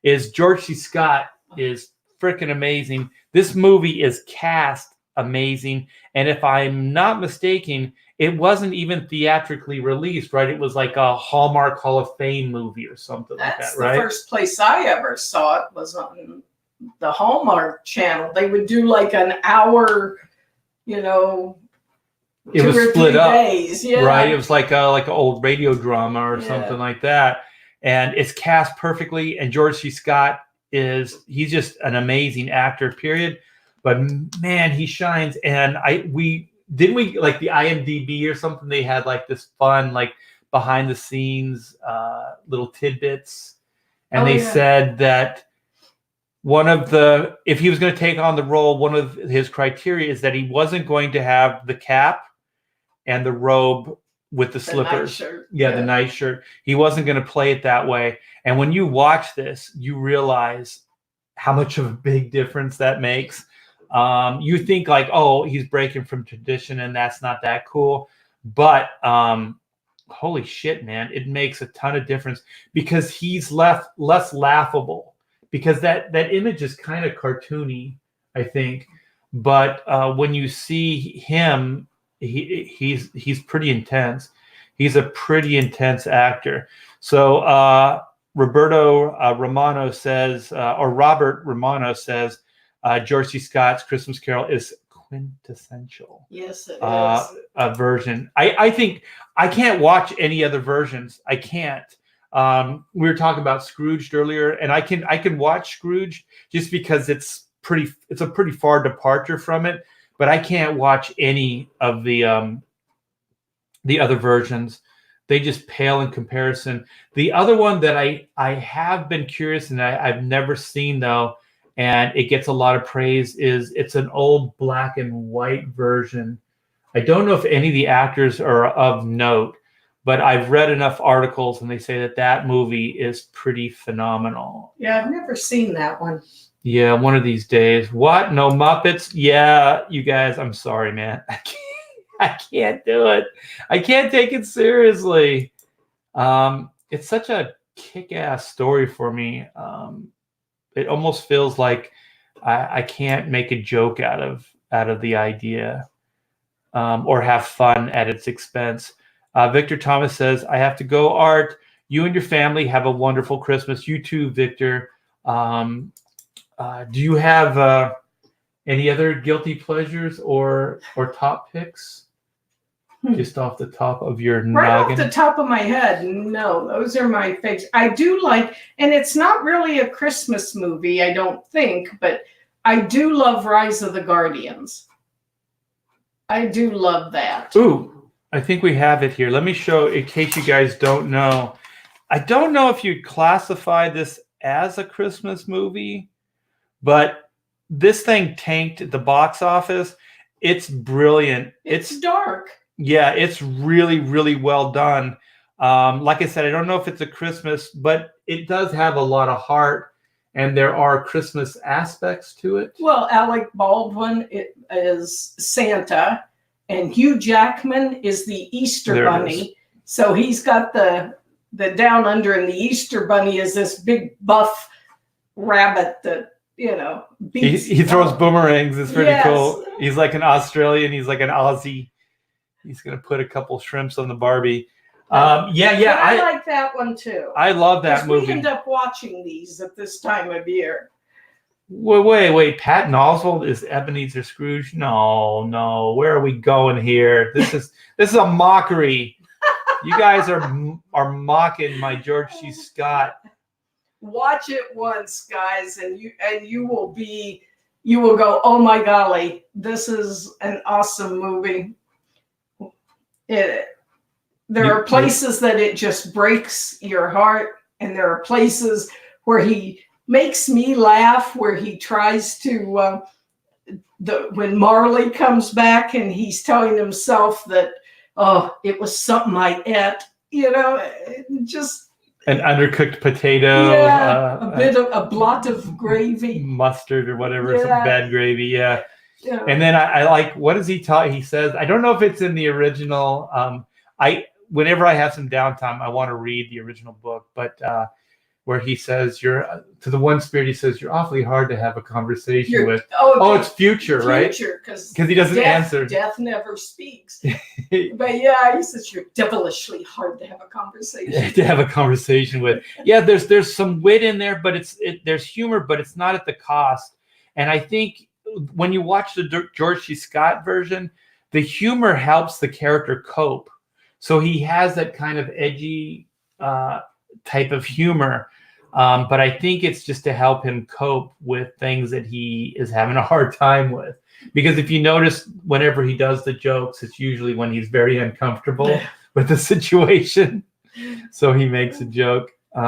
is George C. Scott is freaking amazing. This movie is cast amazing. And if I'm not mistaken, it wasn't even theatrically released, right? It was like a Hallmark Hall of Fame movie or something like that, right? That's the first place I ever saw it was on the Hallmark Channel. They would do like an hour, it was split up, days. Yeah. Right? It was like an old radio drama or something like that. And it's cast perfectly. And George C. Scott he's just an amazing actor, period. But man, he shines. And didn't we like the IMDb or something? They had like this fun, like behind the scenes, little tidbits. And they said that if he was going to take on the role, one of his criteria is that he wasn't going to have the cap and the robe with the slippers. Nightshirt. Yeah, the nightshirt. He wasn't going to play it that way. And when you watch this, you realize how much of a big difference that makes. You think like, oh, he's breaking from tradition and that's not that cool. But holy shit, man, it makes a ton of difference because he's less laughable because that image is kind of cartoony, I think. But when you see him, he's pretty intense. He's a pretty intense actor. So Robert Romano says, George C. Scott's Christmas Carol is quintessential. Yes, it is. A version. I think I can't watch any other versions. I can't. We were talking about Scrooged earlier, and I can watch Scrooged just because it's a pretty far departure from it. But I can't watch any of the other versions. They just pale in comparison. The other one that I have been curious and I've never seen though, and it gets a lot of praise, it's an old black and white version. I don't know if any of the actors are of note, but I've read enough articles and they say that movie is pretty phenomenal. Yeah, I've never seen that one. Yeah, one of these days. What? No Muppets? Yeah, you guys, I'm sorry, man. I can't do it. I can't take it seriously. It's such a kick-ass story for me. It almost feels like I can't make a joke out of the idea, or have fun at its expense. Victor Thomas says, I have to go, Art. You and your family have a wonderful Christmas. You too, Victor. Do you have any other guilty pleasures or top picks? Just off the top of your Right noggin? off the top of my head, no, those are my faves. I do like, and it's not really a Christmas movie, I don't think, but I do love Rise of the Guardians. I do love that. Ooh, I think we have it here. Let me show, in case you guys don't know. I don't know if you'd classify this as a Christmas movie, but this thing tanked at the box office. It's brilliant. It's dark. Yeah, it's really, really well done. Like I said, I don't know if it's a Christmas, but it does have a lot of heart, and there are Christmas aspects to it. Well, Alec Baldwin is Santa, and Hugh Jackman is the Easter Bunny. So he's got the down under, and the Easter Bunny is this big buff rabbit that, beats. He throws boomerangs. It's pretty cool. He's like an Australian. He's like an Aussie. He's going to put a couple shrimps on the Barbie. I like that one too. I love that movie. We end up watching these at this time of year. Wait. Patton Oswalt is Ebenezer Scrooge? No. Where are we going here? This is a mockery. You guys are mocking my George C. Scott. Watch it once, guys, and you will go, oh my golly, this is an awesome movie. There are places that it just breaks your heart, and there are places where he makes me laugh, where he tries to when Marley comes back and he's telling himself that, oh, it was something I ate, just an undercooked potato, a blot of gravy, mustard or whatever, some bad gravy, yeah. And then I like, what does he talk? He says, I don't know if it's in the original. Whenever I have some downtime, I want to read the original book, but where he says, to the one spirit, he says, you're awfully hard to have a conversation with. It's future, right? Future, because he doesn't answer. Death never speaks. But yeah, he says, you're devilishly hard to have a conversation with. Yeah, there's some wit in there, but there's humor, but it's not at the cost. And I think when you watch the George C. Scott version, the humor helps the character cope. So he has that kind of edgy type of humor. But I think it's just to help him cope with things that he is having a hard time with. Because if you notice, whenever he does the jokes, it's usually when he's very uncomfortable with the situation. So he makes a joke. You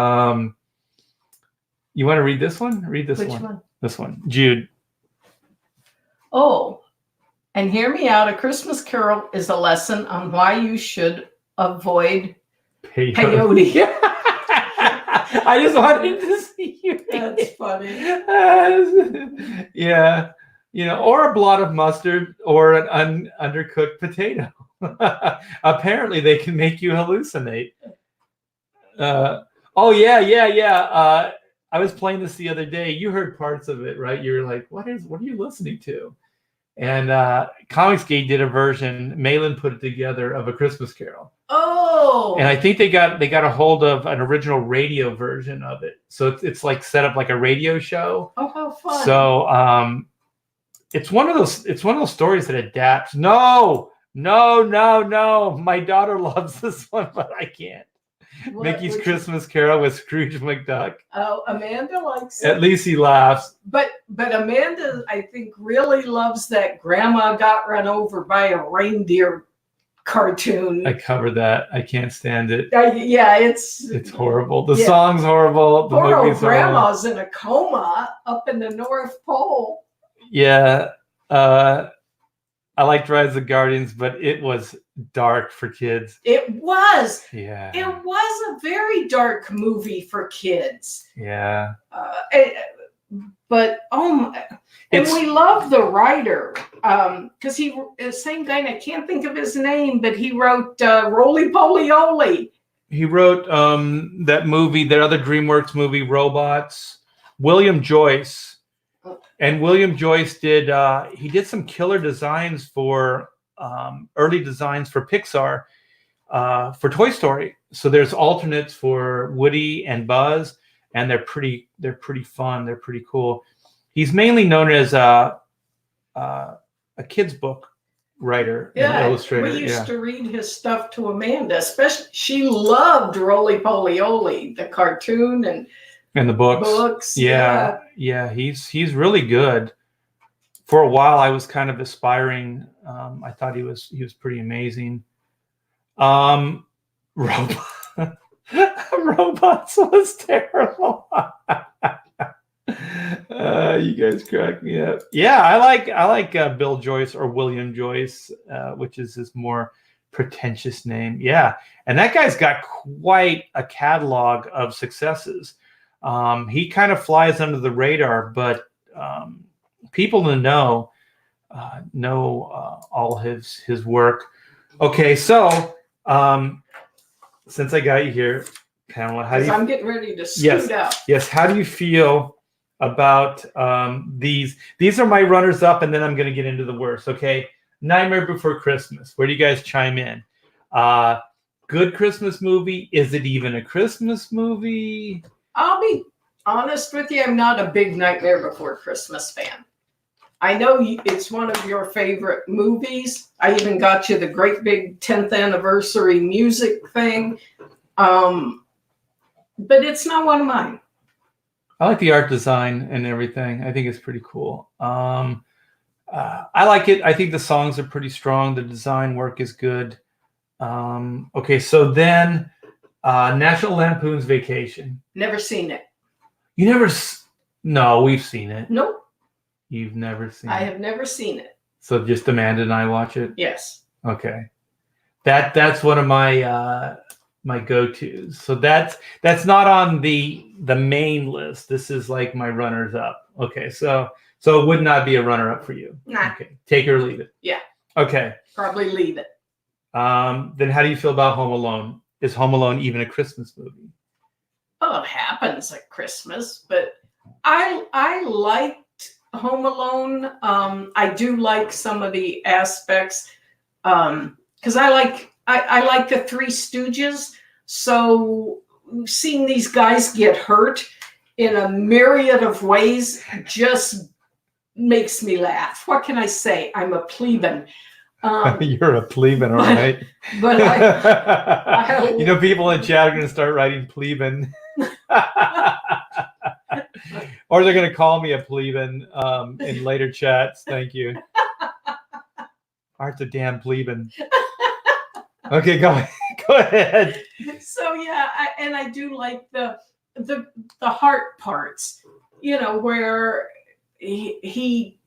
want to read this one? Read this one. Which one? This one. Jude. Oh, and hear me out. A Christmas Carol is a lesson on why you should avoid peyote. I just wanted to see you. That's funny. Yeah. Or a blot of mustard or an undercooked potato. Apparently, they can make you hallucinate. Yeah. I was playing this the other day. You heard parts of it, right? You were like, what are you listening to? And Comicsgate did a version. Malin put it together of A Christmas Carol. Oh. And I think they got a hold of an original radio version of it. So it's like set up like a radio show. Oh, how fun! So it's one of those stories that adapts. No. My daughter loves this one, but I can't. Mickey's Christmas Carol with Scrooge McDuck. Oh, Amanda likes it. At least he laughs. But Amanda, I think, really loves that Grandma Got Run Over by a Reindeer cartoon. I covered that. I can't stand it. It's horrible. The song's horrible. The poor movie's old Grandma's in a coma up in the North Pole. Yeah. I liked Rise of the Guardians, but it was dark for kids. It was. Yeah. It was a very dark movie for kids. Yeah. But and we love the writer because he is same guy, and I can't think of his name, but he wrote Roly Poly Oly. He wrote that movie, that other DreamWorks movie, Robots. William Joyce. And William Joyce did he did some killer designs for early designs for Pixar for Toy Story. So there's alternates for Woody and Buzz, and they're pretty fun. They're pretty cool. He's mainly known as a kid's book writer and illustrator. We used to read his stuff to Amanda, especially she loved Roly Poly Oly, the cartoon and the books. Yeah. He's really good. For a while, I was kind of aspiring. I thought he was pretty amazing. Robots was terrible. You guys crack me up. Yeah, I like Bill Joyce or William Joyce, which is his more pretentious name. Yeah, and that guy's got quite a catalog of successes. He kind of flies under the radar, but people to know all his work. Okay, so since I got you here, Pamela, I'm getting ready to scoot out. Yes, how do you feel about these? These are my runners up, and then I'm going to get into the worst. Okay, Nightmare Before Christmas. Where do you guys chime in? Good Christmas movie? Is it even a Christmas movie? I'll be honest with you. I'm not a big Nightmare Before Christmas fan. I know it's one of your favorite movies. I even got you the great big 10th anniversary music thing. But it's not one of mine. I like the art design and everything. I think it's pretty cool. I like it. I think the songs are pretty strong. The design work is good. Okay, so then National Lampoon's Vacation. Never seen it. You never? No, we've seen it. Nope. You've never seen it? I it? have never seen it. So just Amanda and I watch it? Yes. Okay. That's one of my my go-tos. So that's not on the main list. This is like my runners up. Okay, so it would not be a runner up for you. Nah. Okay. Take it or leave it. Yeah. Okay. Probably leave it. Then how do you feel about Home Alone? Is Home Alone even a Christmas movie? Oh, it happens at Christmas, but I liked Home Alone. I do like some of the aspects because I like the Three Stooges. So seeing these guys get hurt in a myriad of ways just makes me laugh. What can I say? I'm a plebeian. You're a plebeian, all right. But I you know, people in chat are going to start writing plebeian. Or they're going to call me a plebeian in later chats. Thank you. Art's a damn plebeian. Okay, go ahead. So yeah, I do like the heart parts. You know, where he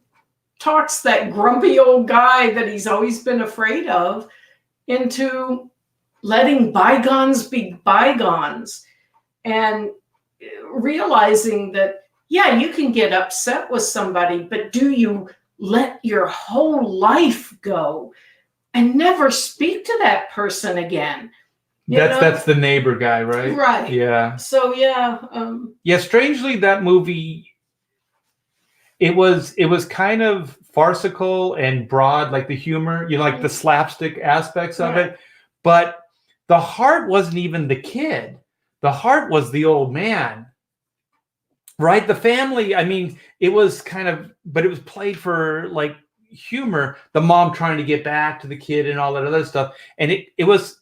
talks that grumpy old guy that he's always been afraid of into letting bygones be bygones and realizing that, yeah, you can get upset with somebody, but do you let your whole life go and never speak to that person again? That's the neighbor guy, right? Right. Yeah. So yeah. Yeah. Strangely, that movie, it was kind of farcical and broad, like the humor, you know, like the slapstick aspects of it, but the heart wasn't even the kid. The heart was the old man. Right? The family, I mean, it was kind of, but it was played for like humor, the mom trying to get back to the kid and all that other stuff. And there was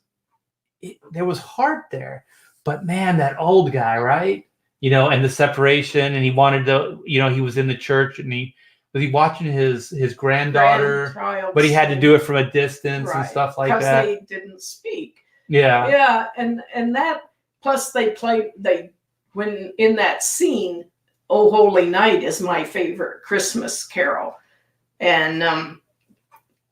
heart there. But man, that old guy, right? You know, and the separation, and he wanted to, you know, he was in the church and was he watching his granddaughter, but he had to do it from a distance and stuff like that. Because they didn't speak. Yeah. Yeah. And that, plus they when in that scene, "Oh Holy Night" is my favorite Christmas carol. And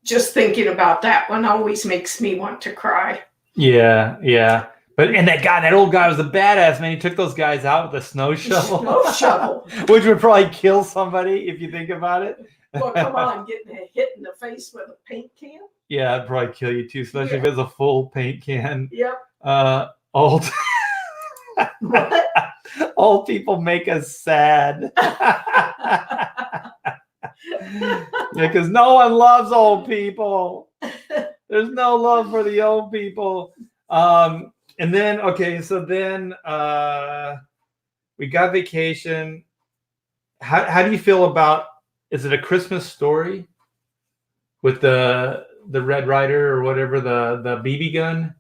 just thinking about that one always makes me want to cry. Yeah, yeah. And that old guy was a badass, man. He took those guys out with a snow shovel. Which would probably kill somebody if you think about it. Well, come on, getting hit in the face with a paint can. Yeah, it'd probably kill you too, especially if it's a full paint can. Yep. Old. What? Old people make us sad. Yeah, because no one loves old people. There's no love for the old people. And then, okay, so then we got Vacation. How do you feel about, is it A Christmas Story with the Red Ryder or whatever, the BB gun?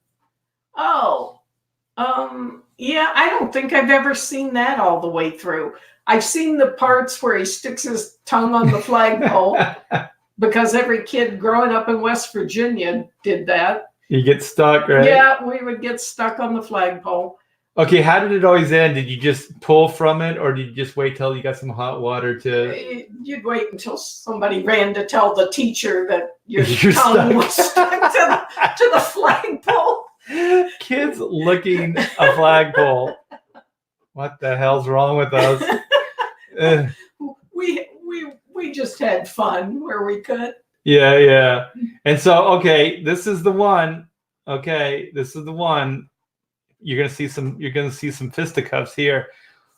Oh, yeah, I don't think I've ever seen that all the way through. I've seen the parts where he sticks his tongue on the flagpole because every kid growing up in West Virginia did that. You get stuck, right? Yeah, we would get stuck on the flagpole. Okay, how did it always end? Did you just pull from it, or did you just wait till you got some hot water to... You'd wait until somebody ran to tell the teacher that your You're tongue was stuck to the flagpole. Kids licking a flagpole. What the hell's wrong with us? We just had fun where we could. Yeah. And so, okay, this is the one. Okay, this is the one. You're gonna see some fisticuffs here.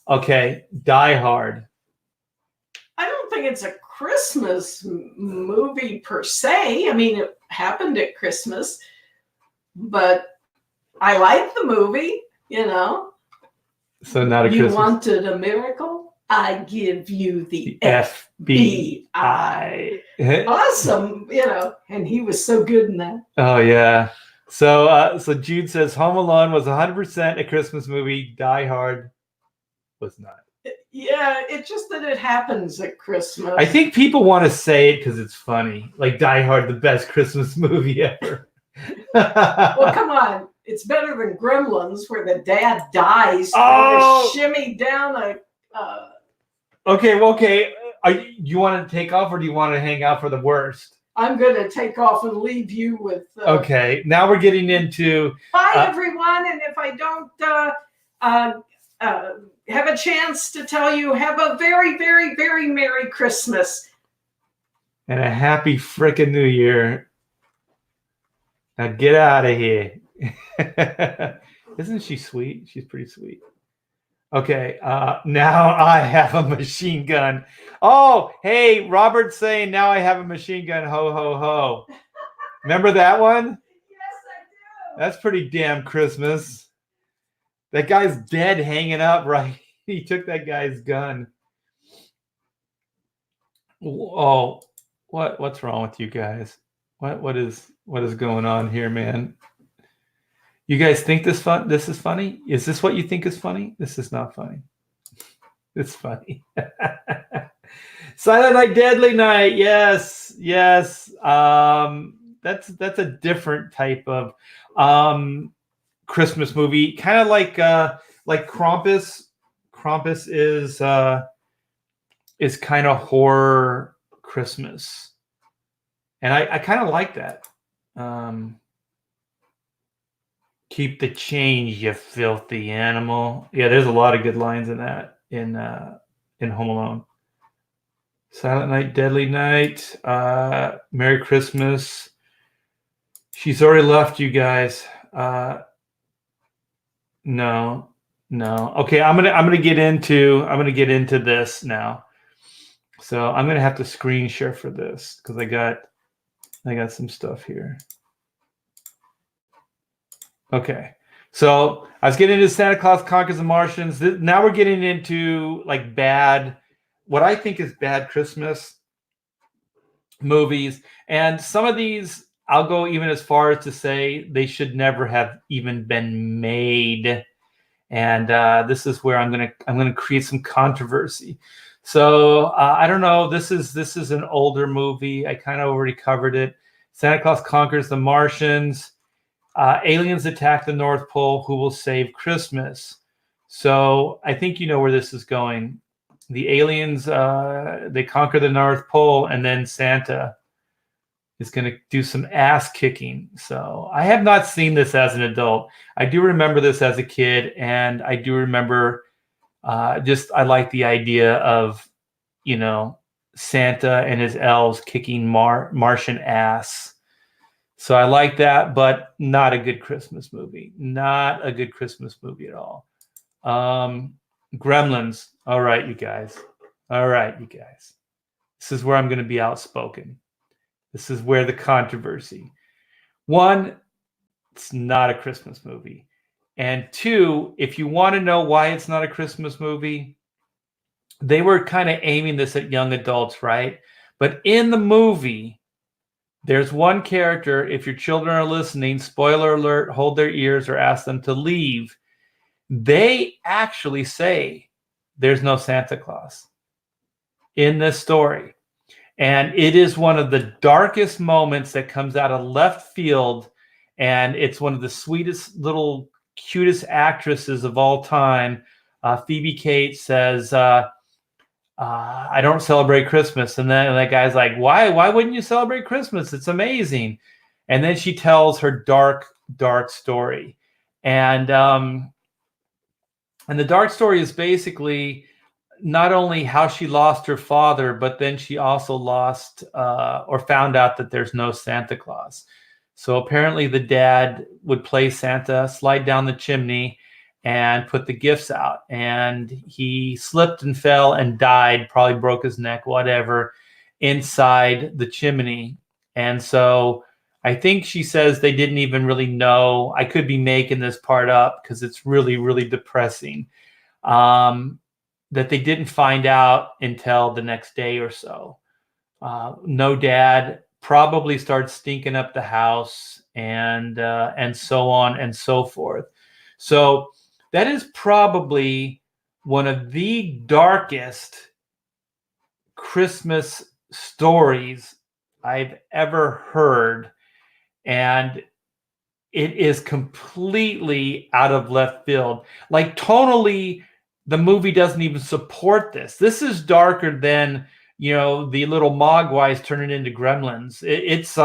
Okay, Die Hard. I don't think it's a Christmas movie per se. I mean, it happened at Christmas, but I like the movie, you know. So not a You Christmas. wanted a miracle? I give you the FBI. Awesome, you know, and he was so good in that. Oh yeah. So Jude says Home Alone was 100% a Christmas movie. Die Hard was not. Yeah, it's just that it happens at Christmas. I think people want to say it because it's funny. Like Die Hard, the best Christmas movie ever. Well, come on. It's better than Gremlins, where the dad dies. Oh! Shimmy down a... Okay. You want to take off, or do you want to hang out for the worst? I'm going to take off and leave you with... okay, now we're getting into... Bye, everyone, and if I don't have a chance to tell you, have a very, very, very Merry Christmas. And a happy frickin' New Year. Now get out of here. Isn't she sweet? She's pretty sweet. Okay, now I have a machine gun. Oh, hey, Robert's saying now I have a machine gun. Ho, ho, ho. Remember that one? Yes, I do. That's pretty damn Christmas. That guy's dead hanging up, right? He took that guy's gun. Oh, what's wrong with you guys? What is going on here, man? You guys think this is funny? Is this what you think is funny? This is not funny. It's funny. Silent Night, Deadly Night. Yes. That's a different type of Christmas movie, kind of like Krampus. Krampus is kind of horror Christmas, and I kind of like that. Keep the change, you filthy animal. Yeah, there's a lot of good lines in that in Home Alone. Silent Night, Deadly Night, Merry Christmas. She's already left, you guys. No. Okay, I'm gonna get into this now. So I'm gonna have to screen share for this because I got some stuff here. Okay, so I was getting into Santa Claus Conquers the Martians. Now we're getting into like what I think is bad Christmas movies, and some of these I'll go even as far as to say they should never have even been made. And this is where I'm gonna create some controversy. So I don't know. This is an older movie. I kind of already covered it. Santa Claus Conquers the Martians. Aliens attack the North Pole. Who will save Christmas? So I think you know where this is going. The aliens they conquer the North Pole, and then Santa is going to do some ass kicking. So I have not seen this as an adult. I do remember this as a kid, and I do remember I like the idea of, Santa and his elves kicking Martian ass. So I like that, but not a good Christmas movie. Not a good Christmas movie at all. Gremlins. All right, you guys. All right, you guys. This is where I'm going to be outspoken. This is where the controversy. One, it's not a Christmas movie. And two, if you want to know why it's not a Christmas movie, they were kind of aiming this at young adults, right? But in the movie, there's one character, if your children are listening, spoiler alert, hold their ears or ask them to leave. They actually say there's no Santa Claus in this story. And it is one of the darkest moments that comes out of left field. And it's one of the sweetest, little, cutest actresses of all time. Phoebe Cates says, I don't celebrate Christmas. And then that guy's like, why wouldn't you celebrate Christmas? It's amazing. And then she tells her dark, dark story. And the dark story is basically not only how she lost her father, but then she also lost or found out that there's no Santa Claus. So apparently the dad would play Santa, slide down the chimney, and put the gifts out. And he slipped and fell and died, probably broke his neck, whatever, inside the chimney. And so I think she says they didn't even really know. I could be making this part up because it's really, really depressing. That they didn't find out until the next day or so. No dad, probably starts stinking up the house, and so on and so forth. So that is probably one of the darkest Christmas stories I've ever heard. And it is completely out of left field. Like tonally, the movie doesn't even support this. This is darker than, the little mogwais turning into gremlins. It's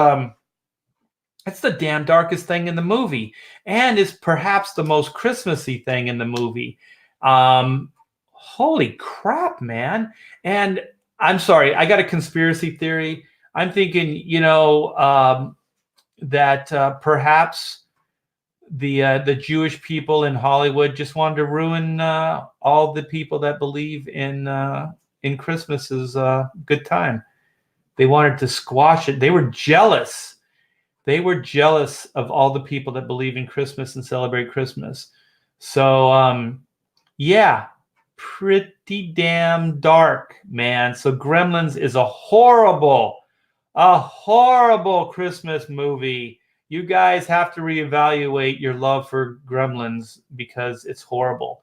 the damn darkest thing in the movie, and is perhaps the most Christmassy thing in the movie. Holy crap, man. And I'm sorry, I got a conspiracy theory. I'm thinking, that perhaps the Jewish people in Hollywood just wanted to ruin all the people that believe in Christmas's good time. They wanted to squash it. They were jealous. They were jealous of all the people that believe in Christmas and celebrate Christmas. So, yeah, pretty damn dark, man. So Gremlins is a horrible Christmas movie. You guys have to reevaluate your love for Gremlins because it's horrible.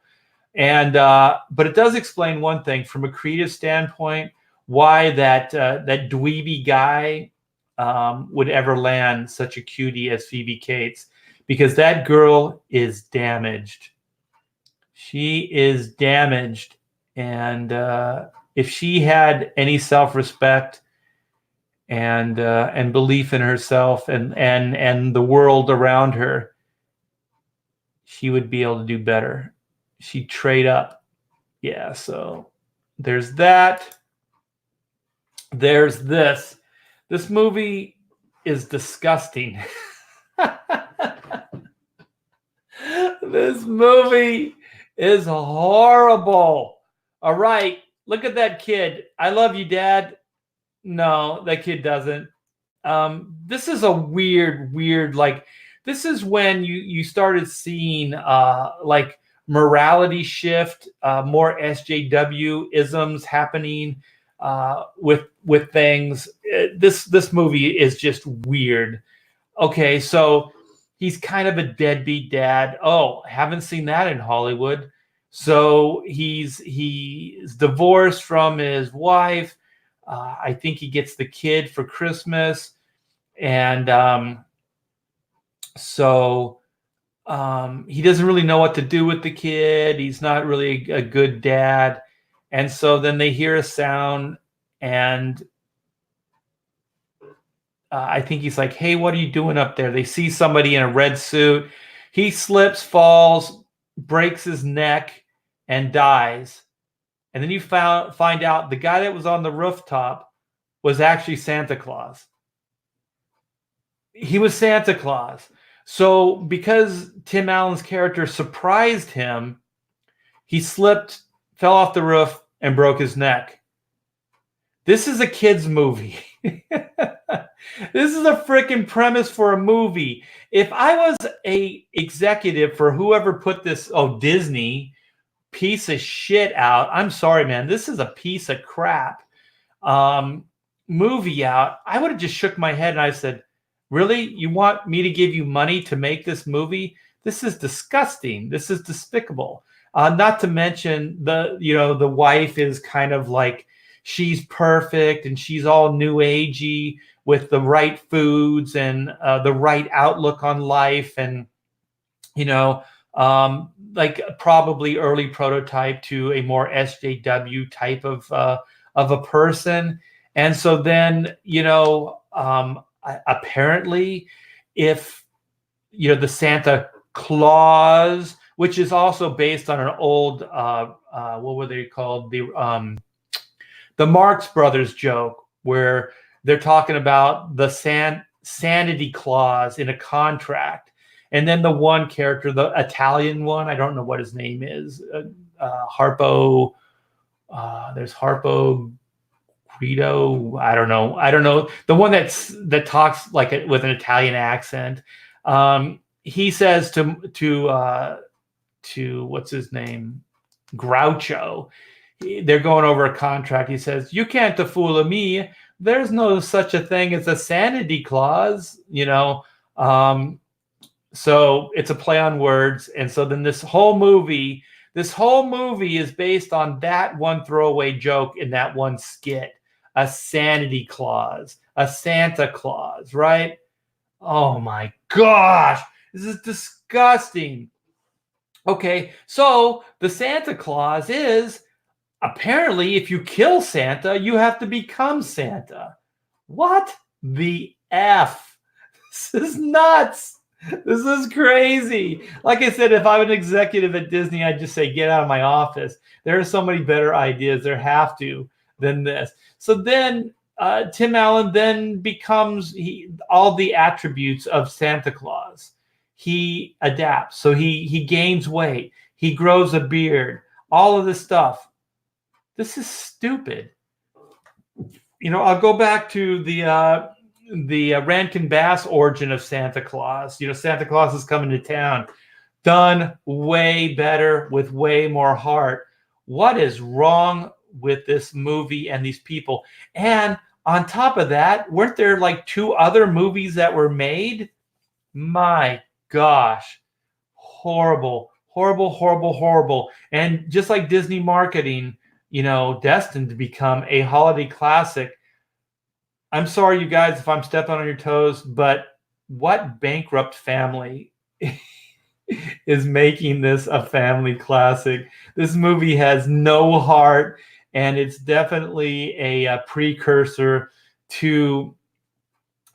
And but it does explain one thing from a creative standpoint, why that dweeby guy would ever land such a cutie as Phoebe Cates, because that girl is damaged. She is damaged, and if she had any self-respect and belief in herself and the world around her, she would be able to do better. She'd trade up. Yeah, so there's that. There's this. This movie is disgusting. This movie is horrible. All right, look at that kid. I love you, Dad. No, that kid doesn't. This is a weird, like, this is when you started seeing like morality shift, more SJW isms happening with things. This movie is just weird. Okay, so he's kind of a deadbeat dad. Oh, haven't seen that in Hollywood. So he's divorced from his wife. I think he gets the kid for Christmas, and so he doesn't really know what to do with the kid. He's not really a good dad. And so then they hear a sound, and I think he's like, hey, what are you doing up there? They see somebody in a red suit. He slips, falls, breaks his neck, and dies. And then you find out the guy that was on the rooftop was actually Santa Claus. He was Santa Claus. So because Tim Allen's character surprised him, he slipped fell off the roof and broke his neck. This is a kid's movie. This is a freaking premise for a movie. If I was a executive for whoever put this, Disney piece of shit out, I'm sorry, man, this is a piece of crap movie out, I would have just shook my head and I said, really? You want me to give you money to make this movie? This is disgusting. This is despicable. Not to mention the wife is kind of like, she's perfect and she's all new agey with the right foods and the right outlook on life, and like probably early prototype to a more SJW type of a person. And so then apparently, if the Santa Claus, which is also based on an old what were they called, the Marx Brothers joke, where they're talking about the sanity clause in a contract. And then the one character, the Italian one, I don't know what his name is, Harpo, there's Harpo Guido, I don't know. The one that talks like with an Italian accent. He says to what's his name? Groucho. They're going over a contract. He says, "You can't fool me. There's no such a thing as a sanity clause." So it's a play on words. And so then this whole movie is based on that one throwaway joke in that one skit. A sanity clause, a Santa Claus, right? Oh my gosh, this is disgusting. Okay, so the Santa Claus is, apparently, if you kill Santa, you have to become Santa. What the F? This is nuts. This is crazy. Like I said, if I'm an executive at Disney, I'd just say, get out of my office. There are so many better ideas. There have to than this. So then Tim Allen then becomes all the attributes of Santa Claus. He adapts. So he gains weight. He grows a beard. All of this stuff. This is stupid. I'll go back to the Rankin Bass origin of Santa Claus. Santa Claus is coming to town. Done way better with way more heart. What is wrong with this movie and these people? And on top of that, weren't there like 2 other movies that were made? My gosh. Horrible, horrible, horrible, horrible. And just like Disney marketing, destined to become a holiday classic. I'm sorry, you guys, if I'm stepping on your toes, but what bankrupt family is making this a family classic? This movie has no heart, and it's definitely a precursor to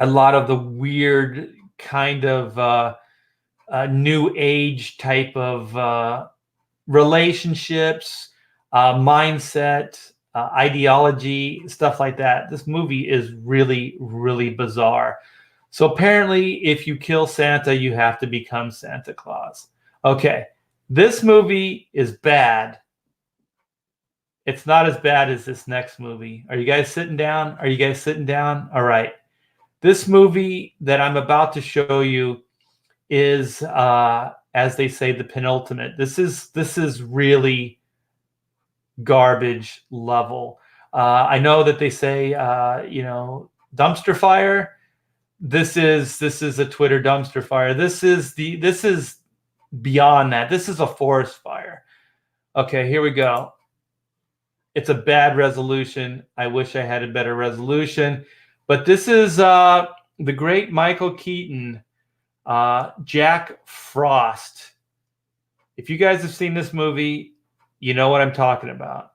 a lot of the weird kind of new age type of relationships, mindset, ideology, stuff like that. This movie is really, really bizarre. So apparently, if you kill Santa, you have to become Santa Claus. Okay, this movie is bad. It's not as bad as this next movie. Are you guys sitting down? All right. This movie that I'm about to show you is, as they say, the penultimate. This is really garbage level. I know that they say, dumpster fire. This is a Twitter dumpster fire. This is beyond that. This is a forest fire. Okay, here we go. It's a bad resolution. I wish I had a better resolution, but this is the great Michael Keaton, Jack Frost. If you guys have seen this movie, you know what I'm talking about.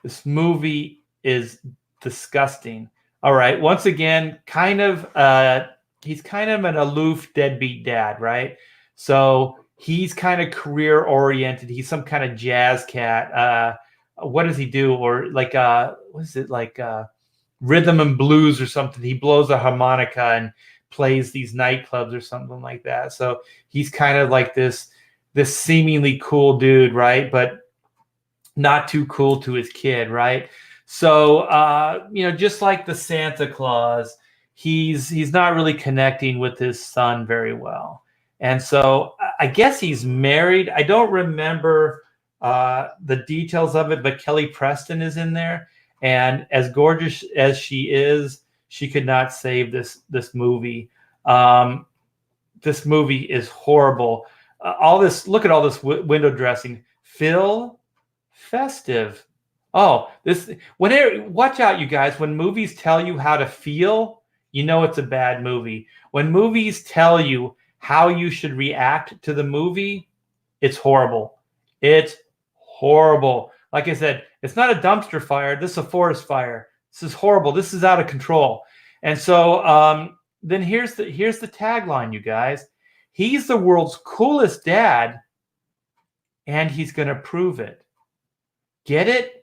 This movie is disgusting. All right. Once again, he's kind of an aloof deadbeat dad, right? So he's kind of career oriented. He's some kind of jazz cat. What does he do? Or like, what is it, like rhythm and blues or something? He blows a harmonica and plays these nightclubs or something like that. So he's kind of like this seemingly cool dude, right? But not too cool to his kid, right? So just like the Santa Claus, he's not really connecting with his son very well. And so I guess he's married. I don't remember the details of it, but Kelly Preston is in there. And as gorgeous as she is, she could not save this movie. This movie is horrible. Look at all this window dressing. Phil Festive. Oh, watch out, you guys. When movies tell you how to feel, you know it's a bad movie. When movies tell you how you should react to the movie, it's horrible. It's horrible. Like I said, it's not a dumpster fire. This is a forest fire. This is horrible. This is out of control. And so then here's the tagline, you guys. He's the world's coolest dad, and he's going to prove it. Get it?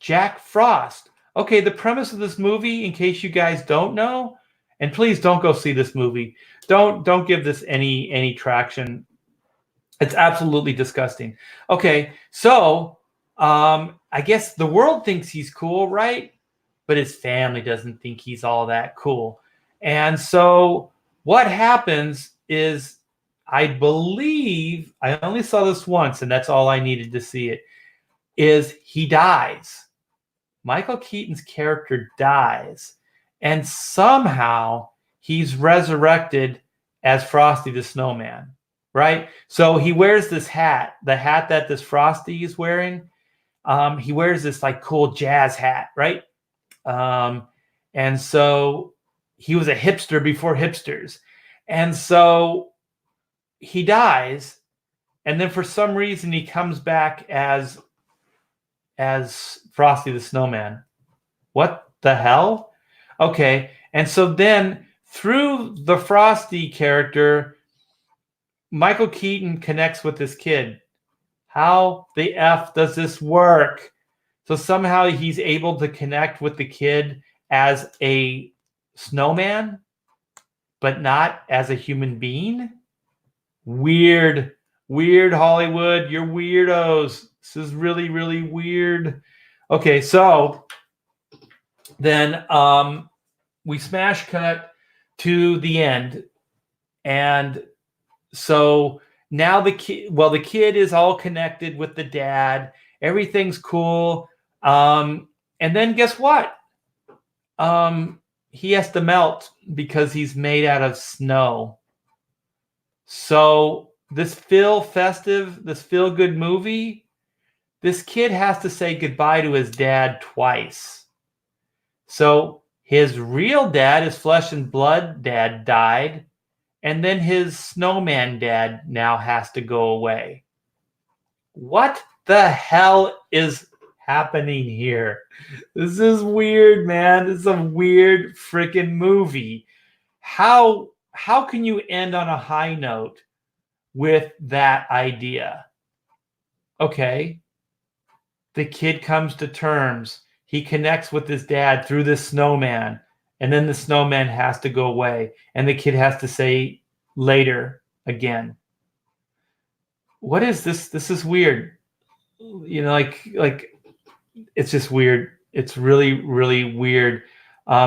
Jack Frost. Okay, the premise of this movie, in case you guys don't know, and please don't go see this movie. Don't give this any traction. It's absolutely disgusting. Okay, so I guess the world thinks he's cool, right? But his family doesn't think he's all that cool. And so what happens is, I believe, I only saw this once, and that's all I needed to see it, is he dies. Michael Keaton's character dies, and somehow he's resurrected as Frosty the Snowman, right? So he wears this hat, the hat that this Frosty is wearing. He wears this like cool jazz hat, right? And so he was a hipster before hipsters. And so he dies, and then for some reason he comes back as Frosty the Snowman. What the hell? Okay, and so then through the Frosty character, Michael Keaton connects with this kid. How the F does this work? So somehow he's able to connect with the kid as a snowman, but not as a human being? Weird Hollywood. You're weirdos. This is really, really weird. Okay, so then we smash cut to the end. And so now the kid is all connected with the dad. Everything's cool. And then guess what? He has to melt because he's made out of snow. So this feel-good movie, this kid has to say goodbye to his dad twice. So his real dad, his flesh and blood dad, died, and then his snowman dad now has to go away. What the hell is happening here? This is weird, man. This is a weird freaking movie. How can you end on a high note with that idea? Okay. The kid comes to terms. He connects with his dad through this snowman, and then the snowman has to go away, and the kid has to say later again. What is this? This is weird. Like it's just weird. It's really, really weird.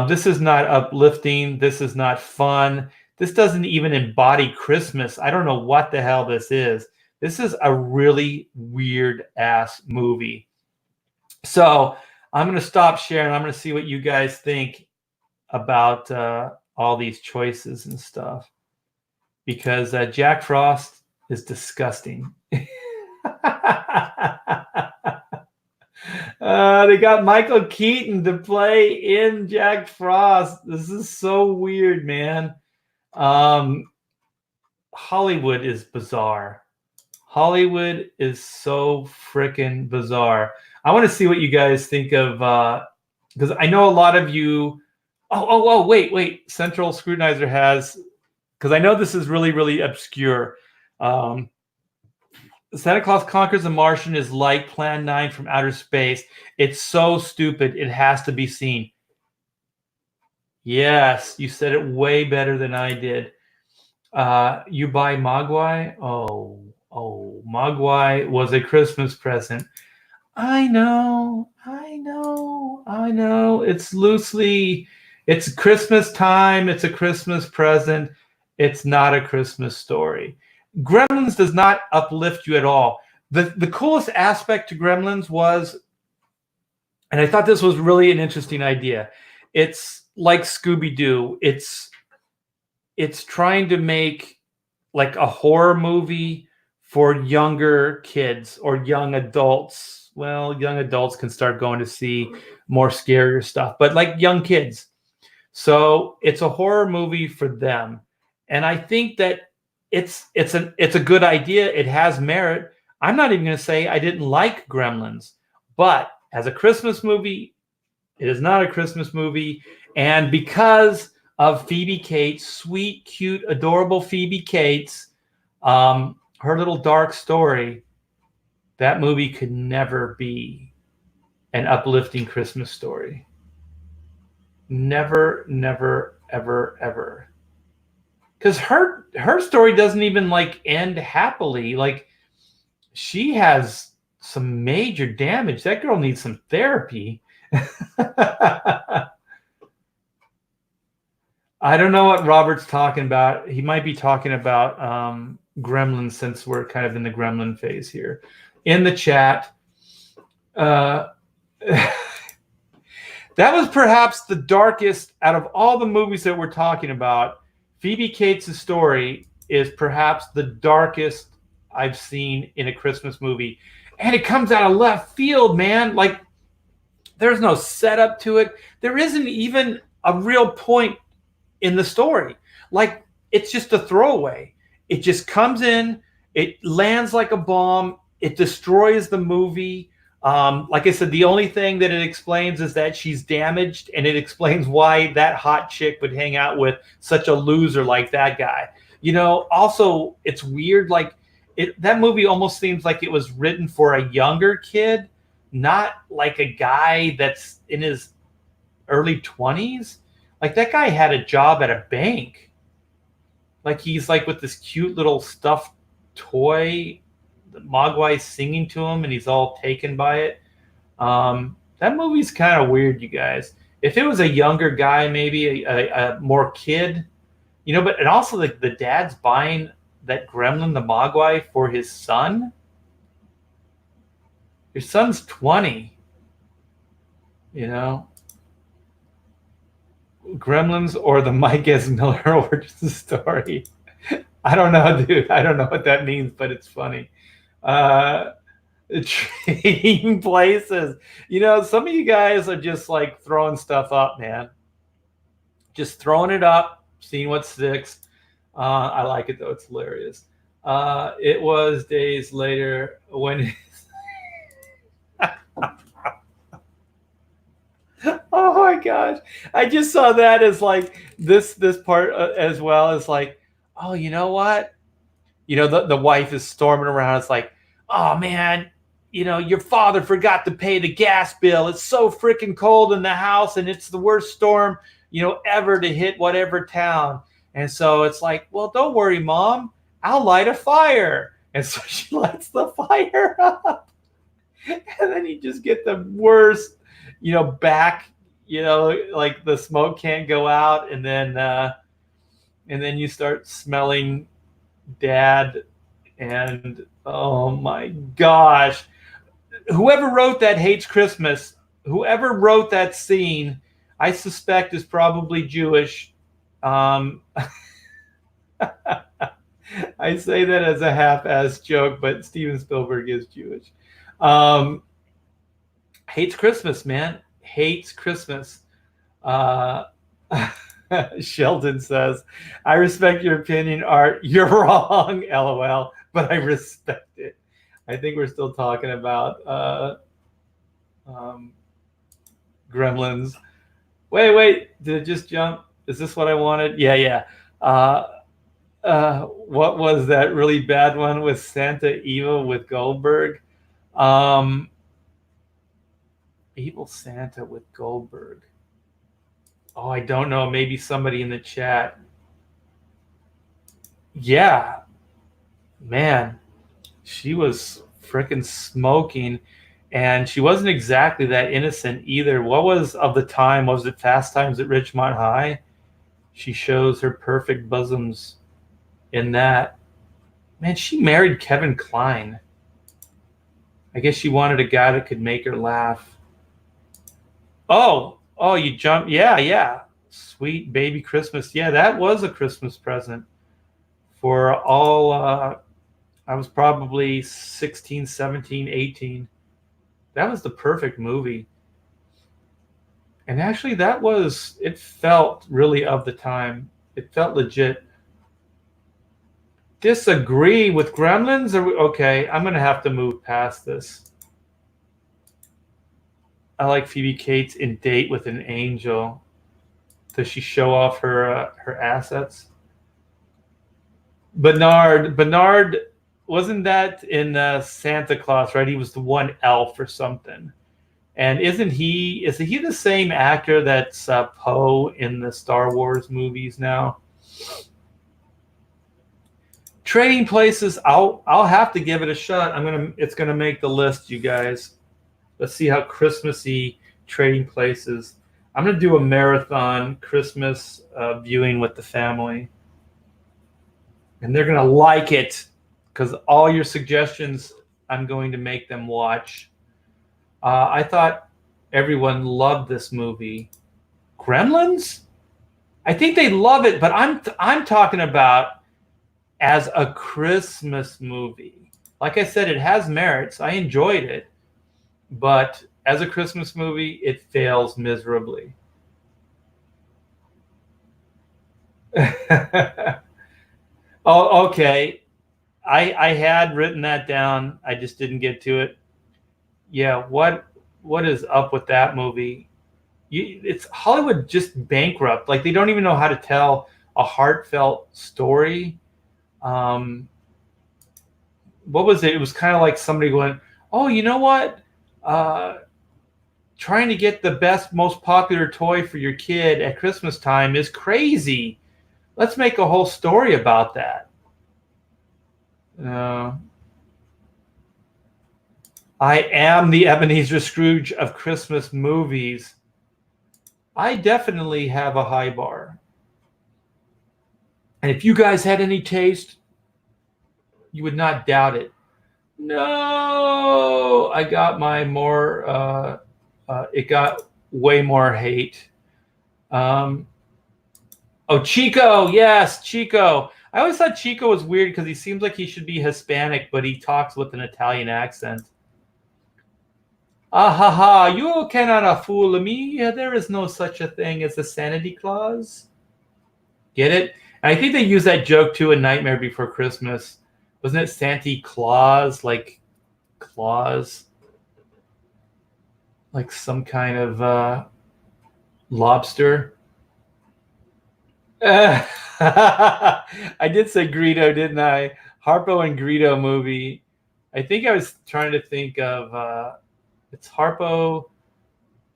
This is not uplifting. This is not fun. This doesn't even embody Christmas. I don't know what the hell this is. This is a really weird ass movie. So I'm going to stop sharing. I'm going to see what you guys think about all these choices and stuff, because Jack Frost is disgusting. They got Michael Keaton to play in Jack Frost. This is so weird, man. Hollywood is bizarre. Hollywood is so freaking bizarre. I want to see what you guys think of, because I know a lot of you. Wait. Central Scrutinizer has, because I know this is really, really obscure. Santa Claus Conquers the Martian is like Plan 9 from outer space. It's so stupid. It has to be seen. Yes, you said it way better than I did. You buy Mogwai? Oh, Mogwai was a Christmas present. I know. It's Christmas time. It's a Christmas present. It's not a Christmas story. Gremlins does not uplift you at all. The coolest aspect to Gremlins was, and I thought this was really an interesting idea. It's like Scooby-Doo. It's trying to make like a horror movie for younger kids or young adults. Well, young adults can start going to see more scarier stuff, but like young kids. So it's a horror movie for them. And I think that it's a good idea. It has merit. I'm not even going to say I didn't like Gremlins, but as a Christmas movie, it is not a Christmas movie. And because of Phoebe Cates, sweet, cute, adorable Phoebe Cates, her little dark story, that movie could never be an uplifting Christmas story. Never, never, ever, ever. Because her story doesn't even like end happily. Like, she has some major damage. That girl needs some therapy. I don't know what Robert's talking about. He might be talking about Gremlins, since we're kind of in the Gremlin phase here. In the chat, that was perhaps the darkest out of all the movies that we're talking about. Phoebe Cates' story is perhaps the darkest I've seen in a Christmas movie. And it comes out of left field, man. Like, there's no setup to it. There isn't even a real point in the story. Like, it's just a throwaway. It just comes in, it lands like a bomb, it destroys the movie. Like I said, the only thing that it explains is that she's damaged, and it explains why that hot chick would hang out with such a loser like that guy. You know, also, it's weird, like, that movie almost seems like it was written for a younger kid, not like a guy that's in his early 20s. Like, that guy had a job at a bank. Like, he's like with this cute little stuffed toy. The Mogwai's singing to him, and he's all taken by it. That movie's kind of weird, you guys. If it was a younger guy, maybe a more kid, you know. But and also the dad's buying that gremlin, the Mogwai, for his son. Your son's 20. You know. Gremlins or the Mike S. Miller origin story. I don't know, dude. I don't know what that means, but it's funny. Trading places. You know, some of you guys are just like throwing stuff up, man. Just throwing it up, seeing what sticks. I like it, though. It's hilarious. It was days later when... Oh my gosh. I just saw that as like this part as well as like, oh, you know what? You know, the wife is storming around. It's like, oh man, you know, your father forgot to pay the gas bill. It's so freaking cold in the house, and it's the worst storm, you know, ever to hit whatever town. And so it's like, well, don't worry, Mom. I'll light a fire. And so she lights the fire up. And then you just get the worst, you know, back, you know, like the smoke can't go out, and then you start smelling Dad, and oh my gosh, whoever wrote that hates Christmas. Whoever wrote that scene, I suspect, is probably Jewish. I say that as a half-ass joke, but Steven Spielberg is Jewish. Hates Christmas, man. Hates Christmas. Sheldon says, I respect your opinion, Art. You're wrong, LOL, but I respect it. I think we're still talking about Gremlins. Wait. Did it just jump? Is this what I wanted? Yeah. What was that really bad one with Santa Evil with Goldberg? Evil Santa with Goldberg. Oh, I don't know. Maybe somebody in the chat. Yeah. Man, she was freaking smoking. And she wasn't exactly that innocent either. What was of the time? Was it Fast Times at Ridgemont High? She shows her perfect bosoms in that. Man, she married Kevin Kline. I guess she wanted a guy that could make her laugh. Oh, you jumped. Yeah, yeah. Sweet Baby Christmas. Yeah, that was a Christmas present for all. I was probably 16, 17, 18. That was the perfect movie. And actually, it felt really of the time. It felt legit. Disagree with Gremlins? Okay, I'm going to have to move past this. I like Phoebe Cates in Date with an Angel. Does she show off her assets? Bernard, wasn't that in Santa Claus, right? He was the one elf or something. And is he the same actor that's Poe in the Star Wars movies now? Trading Places, I'll have to give it a shot. It's gonna make the list, you guys. Let's see how Christmassy Trading Places. I'm gonna do a marathon Christmas viewing with the family, and they're gonna like it because all your suggestions I'm going to make them watch. I thought everyone loved this movie. Gremlins? I think they love it, but I'm talking about as a Christmas movie. Like I said, it has merits. I enjoyed it, but as a Christmas movie, it fails miserably. Oh, okay. I had written that down. I just didn't get to it. Yeah, what is up with that movie? It's Hollywood just bankrupt. Like they don't even know how to tell a heartfelt story. What was it? It was kind of like somebody going, "Oh, you know what? Trying to get the best, most popular toy for your kid at Christmas time is crazy. Let's make a whole story about that." I am the Ebenezer Scrooge of Christmas movies. I definitely have a high bar. And if you guys had any taste, you would not doubt it. No, I got my more, it got way more hate. Chico. Yes, Chico. I always thought Chico was weird because he seems like he should be Hispanic, but he talks with an Italian accent. Ah ha ha, you cannot fool me. There is no such a thing as a Santa Claus. Get it? And I think they used that joke too in Nightmare Before Christmas. Wasn't it Santa Claus? Like claws? Like some kind of lobster? I did say Greedo, didn't I? Harpo and Greedo movie. I think I was trying to think of it's Harpo.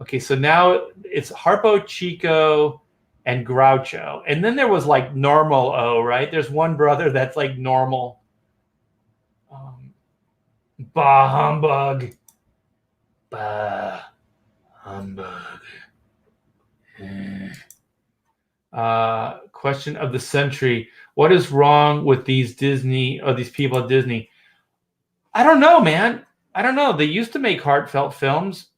Okay, so now it's Harpo, Chico, and Groucho. And then there was like Normal O, right? There's one brother that's like normal. Bah humbug. Bah humbug. Question of the century. What is wrong with these people at Disney? I don't know, man. I don't know. They used to make heartfelt films.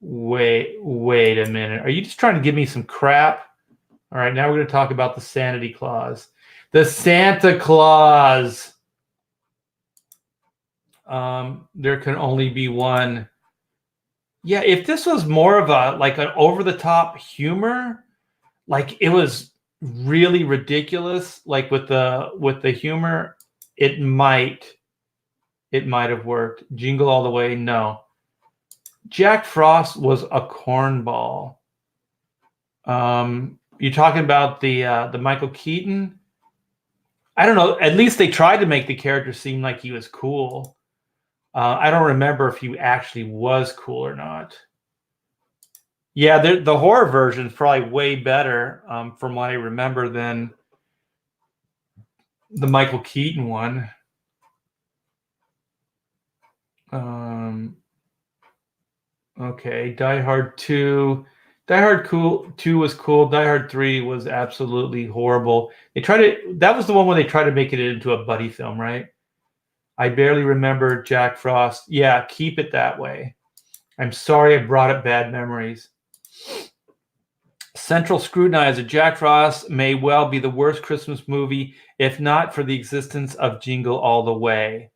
Wait a minute. Are you just trying to give me some crap? All right, now we're going to talk about the Santa Claus. The Santa Claus. There can only be one. Yeah, if this was more of an over-the-top humor, like it was really ridiculous, like with the humor, it might have worked. Jingle All the Way, no. Jack Frost was a cornball. You're talking about the Michael Keaton? I don't know. At least they tried to make the character seem like he was cool. I don't remember if he actually was cool or not. Yeah, the horror version is probably way better from what I remember than the Michael Keaton one. Okay, Die Hard 2. Die Hard 2 was cool. Die Hard 3 was absolutely horrible. That was the one where they tried to make it into a buddy film, right? I barely remember Jack Frost. Yeah, keep it that way. I'm sorry I brought up bad memories. Central Scrutinizer, Jack Frost may well be the worst Christmas movie, if not for the existence of Jingle All the Way.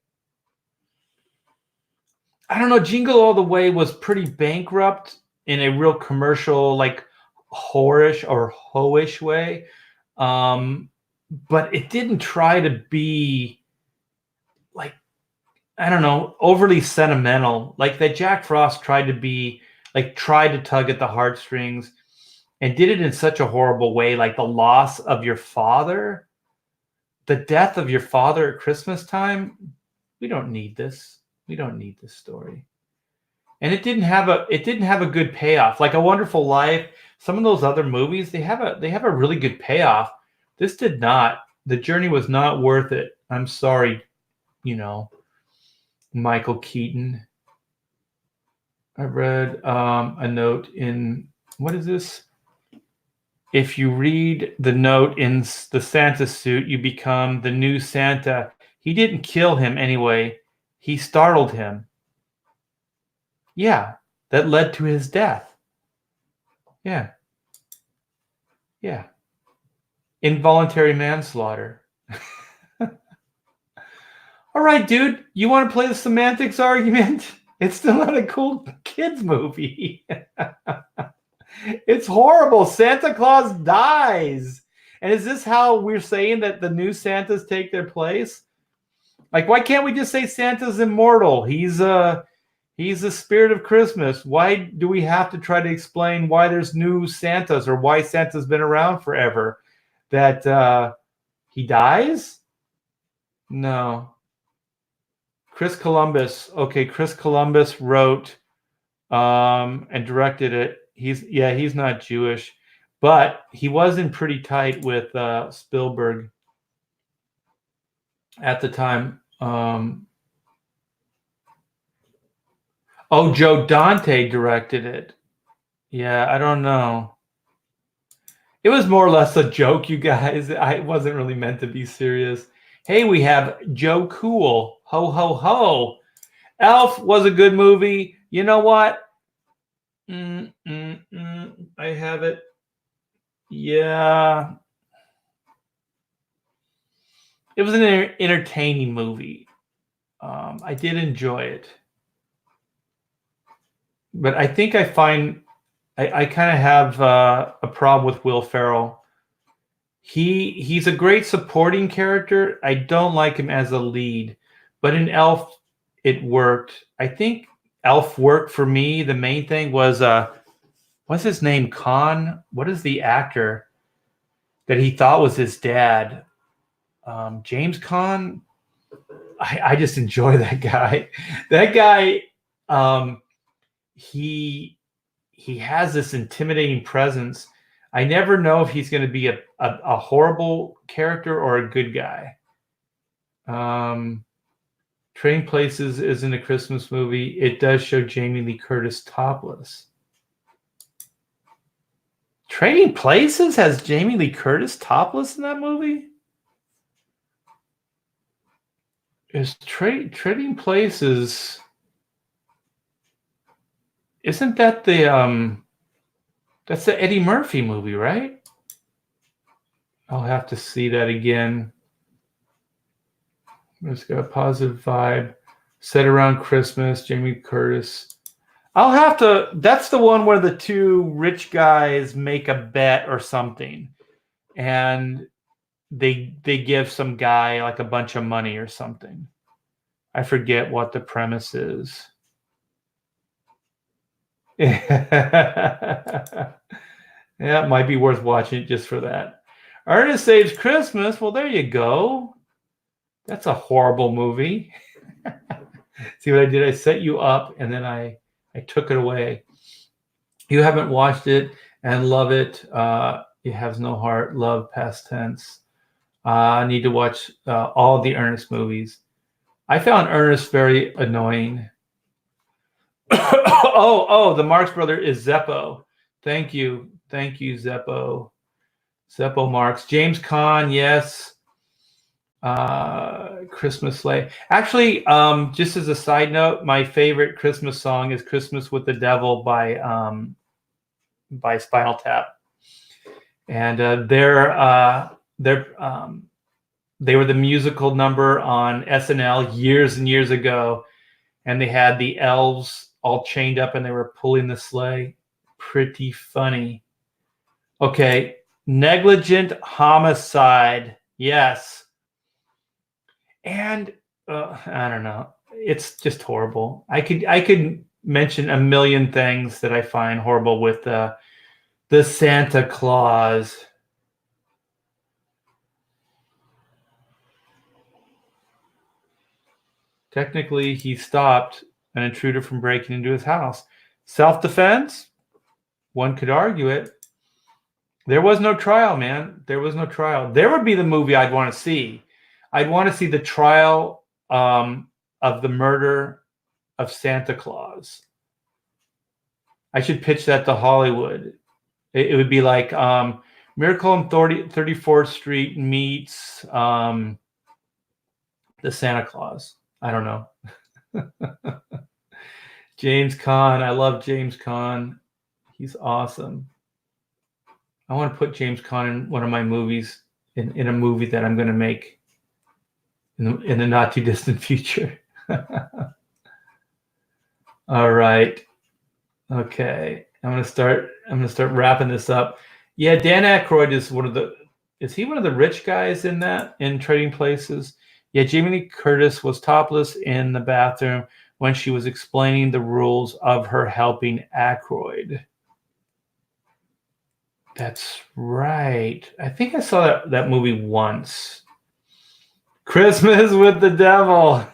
I don't know, Jingle All the Way was pretty bankrupt in a real commercial, like whorish or hoish way. But it didn't try to be like, I don't know, overly sentimental. Like that Jack Frost tried to tug at the heartstrings and did it in such a horrible way. Like the loss of your father, the death of your father at Christmas time. We don't need this. We don't need this story. And it didn't have a good payoff. Like A Wonderful Life, some of those other movies, they have a really good payoff. This did not. The journey was not worth it. I'm sorry, Michael Keaton. I read a note in, what is this? If you read the note in the Santa suit, you become the new Santa. He didn't kill him anyway. He startled him. Yeah, that led to his death. Yeah. Yeah. Involuntary manslaughter. All right, dude, you want to play the semantics argument? It's still not a cool kids movie. It's horrible. Santa Claus dies. And is this how we're saying that the new Santas take their place? Like, why can't we just say Santa's immortal? He's the spirit of Christmas. Why do we have to try to explain why there's new Santas or why Santa's been around forever? That he dies? No. Chris Columbus. Okay, Chris Columbus wrote and directed it. He's not Jewish, but he was in pretty tight with Spielberg at the time. Joe Dante directed it. Yeah, I don't know. It was more or less a joke, you guys. I wasn't really meant to be serious. Hey, we have Joe Cool. Ho, ho, ho. Elf was a good movie. You know what? I have it. Yeah. It was an entertaining movie. I did enjoy it. But I think I kind of have a problem with Will Ferrell. He's a great supporting character. I don't like him as a lead. But in Elf, it worked. I think Elf worked for me. The main thing was, what's his name? Khan? What is the actor that he thought was his dad? James Caan? I just enjoy that guy. That guy, he has this intimidating presence. I never know if he's going to be a horrible character or a good guy. Trading Places isn't a Christmas movie. It does show Jamie Lee Curtis topless. Trading Places has Jamie Lee Curtis topless in that movie? Is Trading Places... Isn't that that's the Eddie Murphy movie, right? I'll have to see that again. It's got a positive vibe. Set around Christmas, Jamie Curtis. I'll have to... That's the one where the two rich guys make a bet or something. And they give some guy like a bunch of money or something. I forget what the premise is. Yeah, it might be worth watching it just for that. Ernest Saves Christmas. Well, there you go. That's a horrible movie. See what I did? I set you up and then I took it away. You haven't watched it and love it. It has no heart. Love, past tense. I need to watch all the Ernest movies. I found Ernest very annoying. The Marx brother is Zeppo. Thank you, Zeppo. Zeppo Marx. James Caan, yes. Christmas Sleigh. Actually, just as a side note, my favorite Christmas song is "Christmas with the Devil" by Spinal Tap, and they were the musical number on SNL years and years ago, and they had the elves all chained up and they were pulling the sleigh. Pretty funny. Okay, negligent homicide. Yes. And I don't know. It's just horrible. I could mention a million things that I find horrible with the Santa Claus. Technically, he stopped an intruder from breaking into his house. Self-defense? One could argue it. There was no trial, man. There was no trial. There would be the movie I'd want to see. I'd want to see the trial of the murder of Santa Claus. I should pitch that to Hollywood. It would be like Miracle on 34th Street meets the Santa Claus. I don't know. James Caan. I love James Caan. He's awesome. I want to put James Caan in one of my movies, in a movie that I'm going to make in the not too distant future. All right. Okay. I'm going to start wrapping this up. Yeah, Dan Aykroyd is is he one of the rich guys in Trading Places? Yeah, Jamie Lee Curtis was topless in the bathroom when she was explaining the rules of her helping Aykroyd. That's right. I think I saw that movie once. Christmas with the Devil.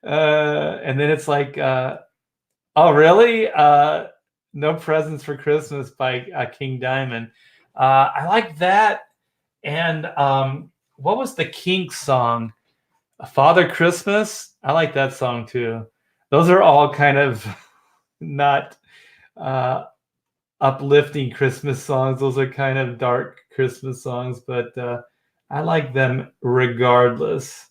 And then it's like, oh, really? No Presents for Christmas by King Diamond. I like that. And what was the Kinks song? Father Christmas? I like that song too. Those are all kind of not uplifting Christmas songs. Those are kind of dark Christmas songs, but I like them regardless.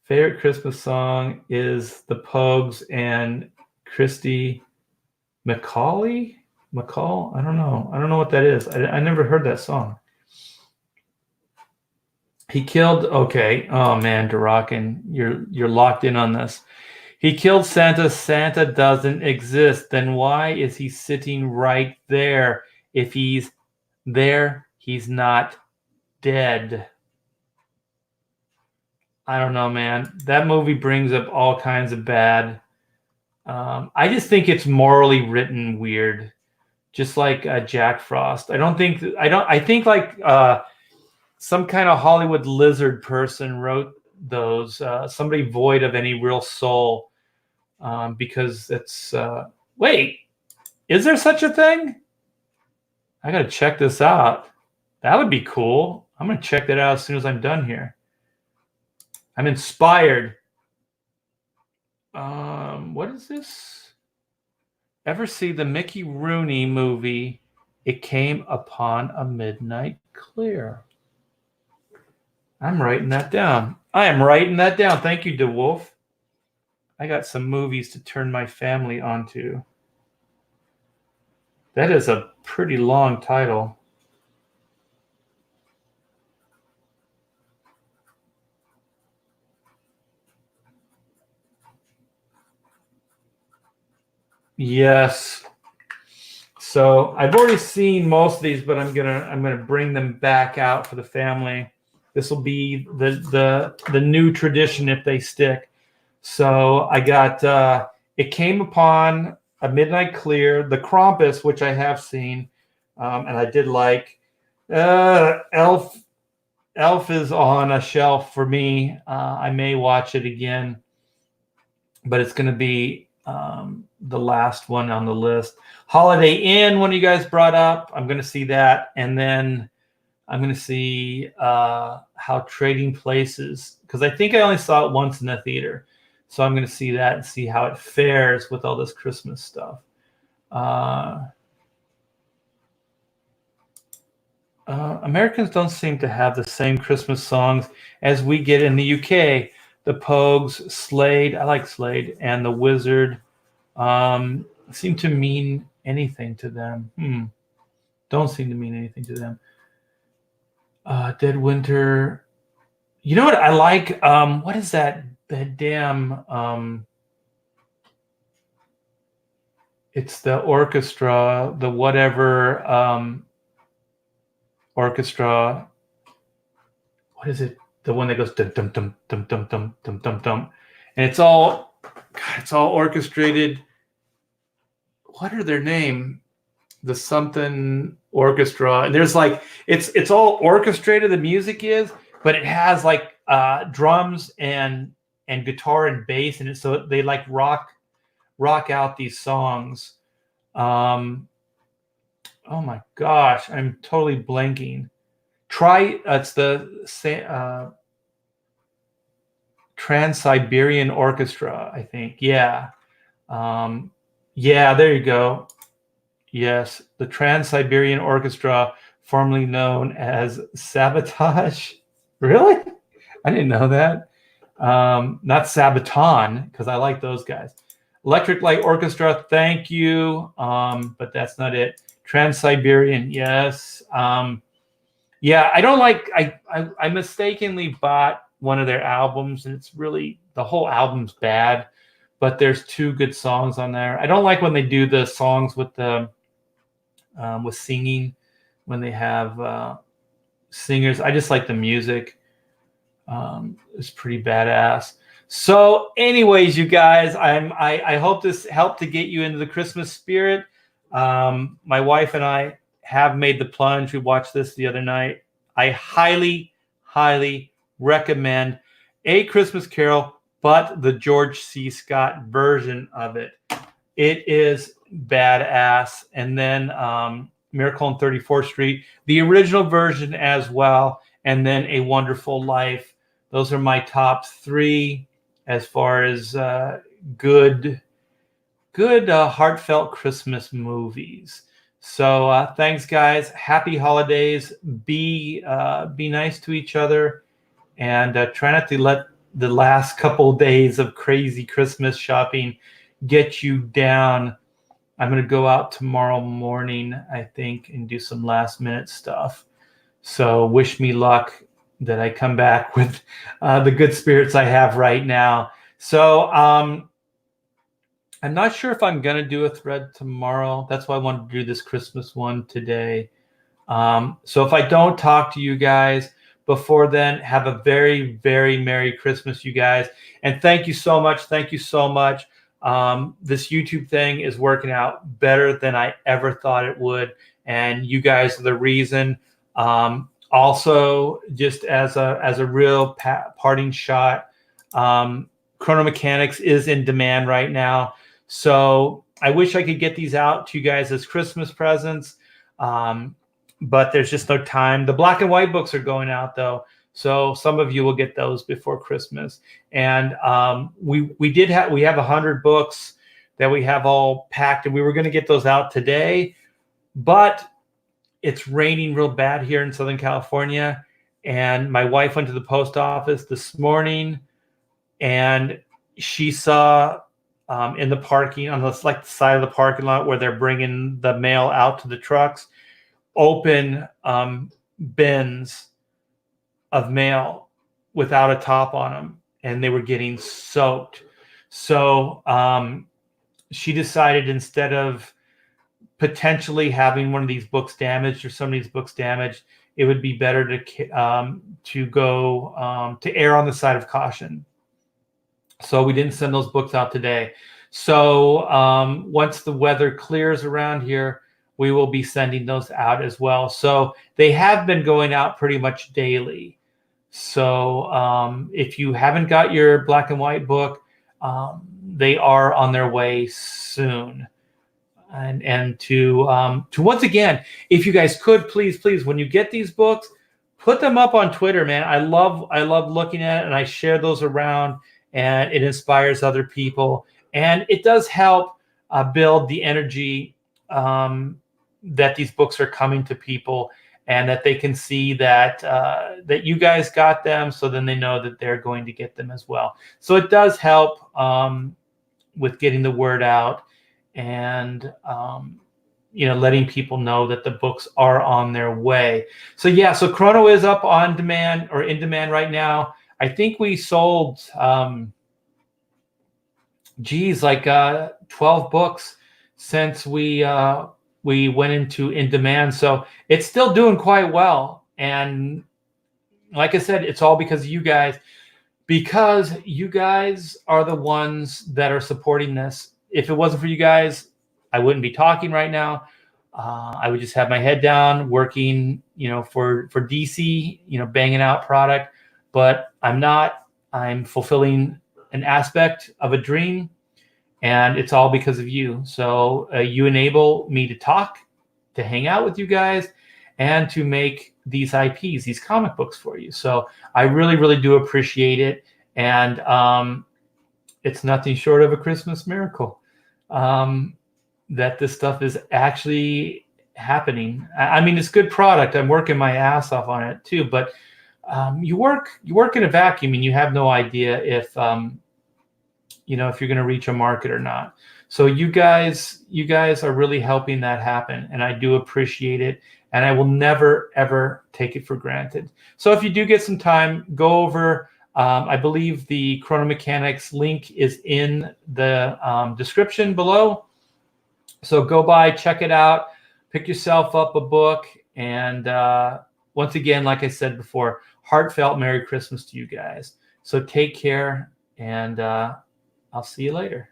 Favorite Christmas song is the Pogues and Christy McCall. I don't know what that is. I never heard that song. He killed. Okay. Oh man, Durakin, you're locked in on this. He killed Santa. Santa doesn't exist. Then why is he sitting right there? If he's there, he's not dead. I don't know, man. That movie brings up all kinds of bad. I just think it's morally written weird, just like Jack Frost. I think like some kind of Hollywood lizard person wrote those. Somebody void of any real soul, because it's. Wait, is there such a thing? I gotta check this out. That would be cool. I'm gonna check that out as soon as I'm done here. I'm inspired. What is this? Ever see the Mickey Rooney movie, It Came Upon a Midnight Clear? I'm writing that down. I am writing that down. Thank you, DeWolf. I got some movies to turn my family onto. That is a pretty long title. Yes. So I've already seen most of these, but I'm gonna bring them back out for the family. This will be the new tradition if they stick. So I got It Came Upon a Midnight Clear, The Krampus, which I have seen, and I did like. Elf is on a shelf for me. I may watch it again, but it's going to be the last one on the list. Holiday Inn, one of you guys brought up. I'm going to see that, and then I'm going to see How Trading Places, because I think I only saw it once in the theater. So I'm going to see that and see how it fares with all this Christmas stuff. Americans don't seem to have the same Christmas songs as we get in the UK. The Pogues, Slade, I like Slade, and The Wizard seem to mean anything to them. Don't seem to mean anything to them. Dead Winter. You know what I like? What is that damn... it's the orchestra, the whatever orchestra. What is it? The one that goes dum dum dum dum dum dum dum dum dum, and it's all orchestrated. What are their name? The something orchestra, and there's like it's all orchestrated. The music is, but it has like drums and guitar and bass, and so they like rock out these songs. Oh my gosh, I'm totally blanking. It's the Trans-Siberian Orchestra, I think. Yeah. Yeah, there you go. Yes, the Trans-Siberian Orchestra, formerly known as Sabotage. Really? I didn't know that. Not Sabaton, because I like those guys. Electric Light Orchestra, thank you. But that's not it. Trans-Siberian, yes. Yeah, I don't like. I mistakenly bought one of their albums, and it's really, the whole album's bad. But there's 2 good songs on there. I don't like when they do the songs with the with singing, when they have singers. I just like the music. It's pretty badass. So, anyways, you guys, I hope this helped to get you into the Christmas spirit. My wife and I have made the plunge. We watched this the other night. I highly, highly recommend A Christmas Carol, but the George C. Scott version of it. It is badass. And then Miracle on 34th Street, the original version as well, and then A Wonderful Life. Those are my top 3 as far as good heartfelt Christmas movies. So thanks, guys. Happy holidays. Be nice to each other, and try not to let the last couple days of crazy Christmas shopping get you down. I'm going to go out tomorrow morning, I think, and do some last minute stuff. So wish me luck that I come back with the good spirits I have right now. So I'm not sure if I'm going to do a thread tomorrow. That's why I wanted to do this Christmas one today. So if I don't talk to you guys before then, have a very, very Merry Christmas, you guys. And thank you so much. Thank you so much. This YouTube thing is working out better than I ever thought it would. And you guys are the reason. Also, just as a real parting shot, Chrono Mechanics is in demand right now. So I wish I could get these out to you guys as Christmas presents, but there's just no time. The black and white books are going out, though, so some of you will get those before Christmas. And we have 100 books that we have all packed, and we were going to get those out today, but it's raining real bad here in Southern California. And my wife went to the post office this morning, and she saw in the parking on the side of the parking lot where they're bringing the mail out to the trucks, open bins of mail without a top on them, and they were getting soaked. So she decided, instead of potentially having one of these books damaged or some of these books damaged, it would be better to go to err on the side of caution. So we didn't send those books out today. So once the weather clears around here, we will be sending those out as well. So they have been going out pretty much daily. So if you haven't got your black and white book, they are on their way soon. And to once again, if you guys could, please, when you get these books, put them up on Twitter, man. I love looking at it, and I share those around. and it inspires other people. And it does help build the energy that these books are coming to people, and that they can see that that you guys got them, so then they know that they're going to get them as well. So it does help with getting the word out, and letting people know that the books are on their way. So yeah, so Chrono is up on demand, or in demand right now. I think we sold like 12 books since we went into in demand. So it's still doing quite well. And like I said, it's all because of you guys, because you guys are the ones that are supporting this. If it wasn't for you guys, I wouldn't be talking right now. I would just have my head down working, for DC, banging out product. But I'm not. I'm fulfilling an aspect of a dream, and it's all because of you. So you enable me to talk, to hang out with you guys, and to make these IPs, these comic books for you. So I really, really do appreciate it. And it's nothing short of a Christmas miracle that this stuff is actually happening. I mean, it's good product. I'm working my ass off on it too. But you work in a vacuum, and you have no idea if if you're going to reach a market or not. So you guys are really helping that happen, and I do appreciate it, and I will never ever take it for granted. So if you do get some time, go over. I believe the Chrono Mechanics link is in the description below. So go by, check it out, pick yourself up a book, and once again, like I said before, heartfelt Merry Christmas to you guys. So take care, and I'll see you later.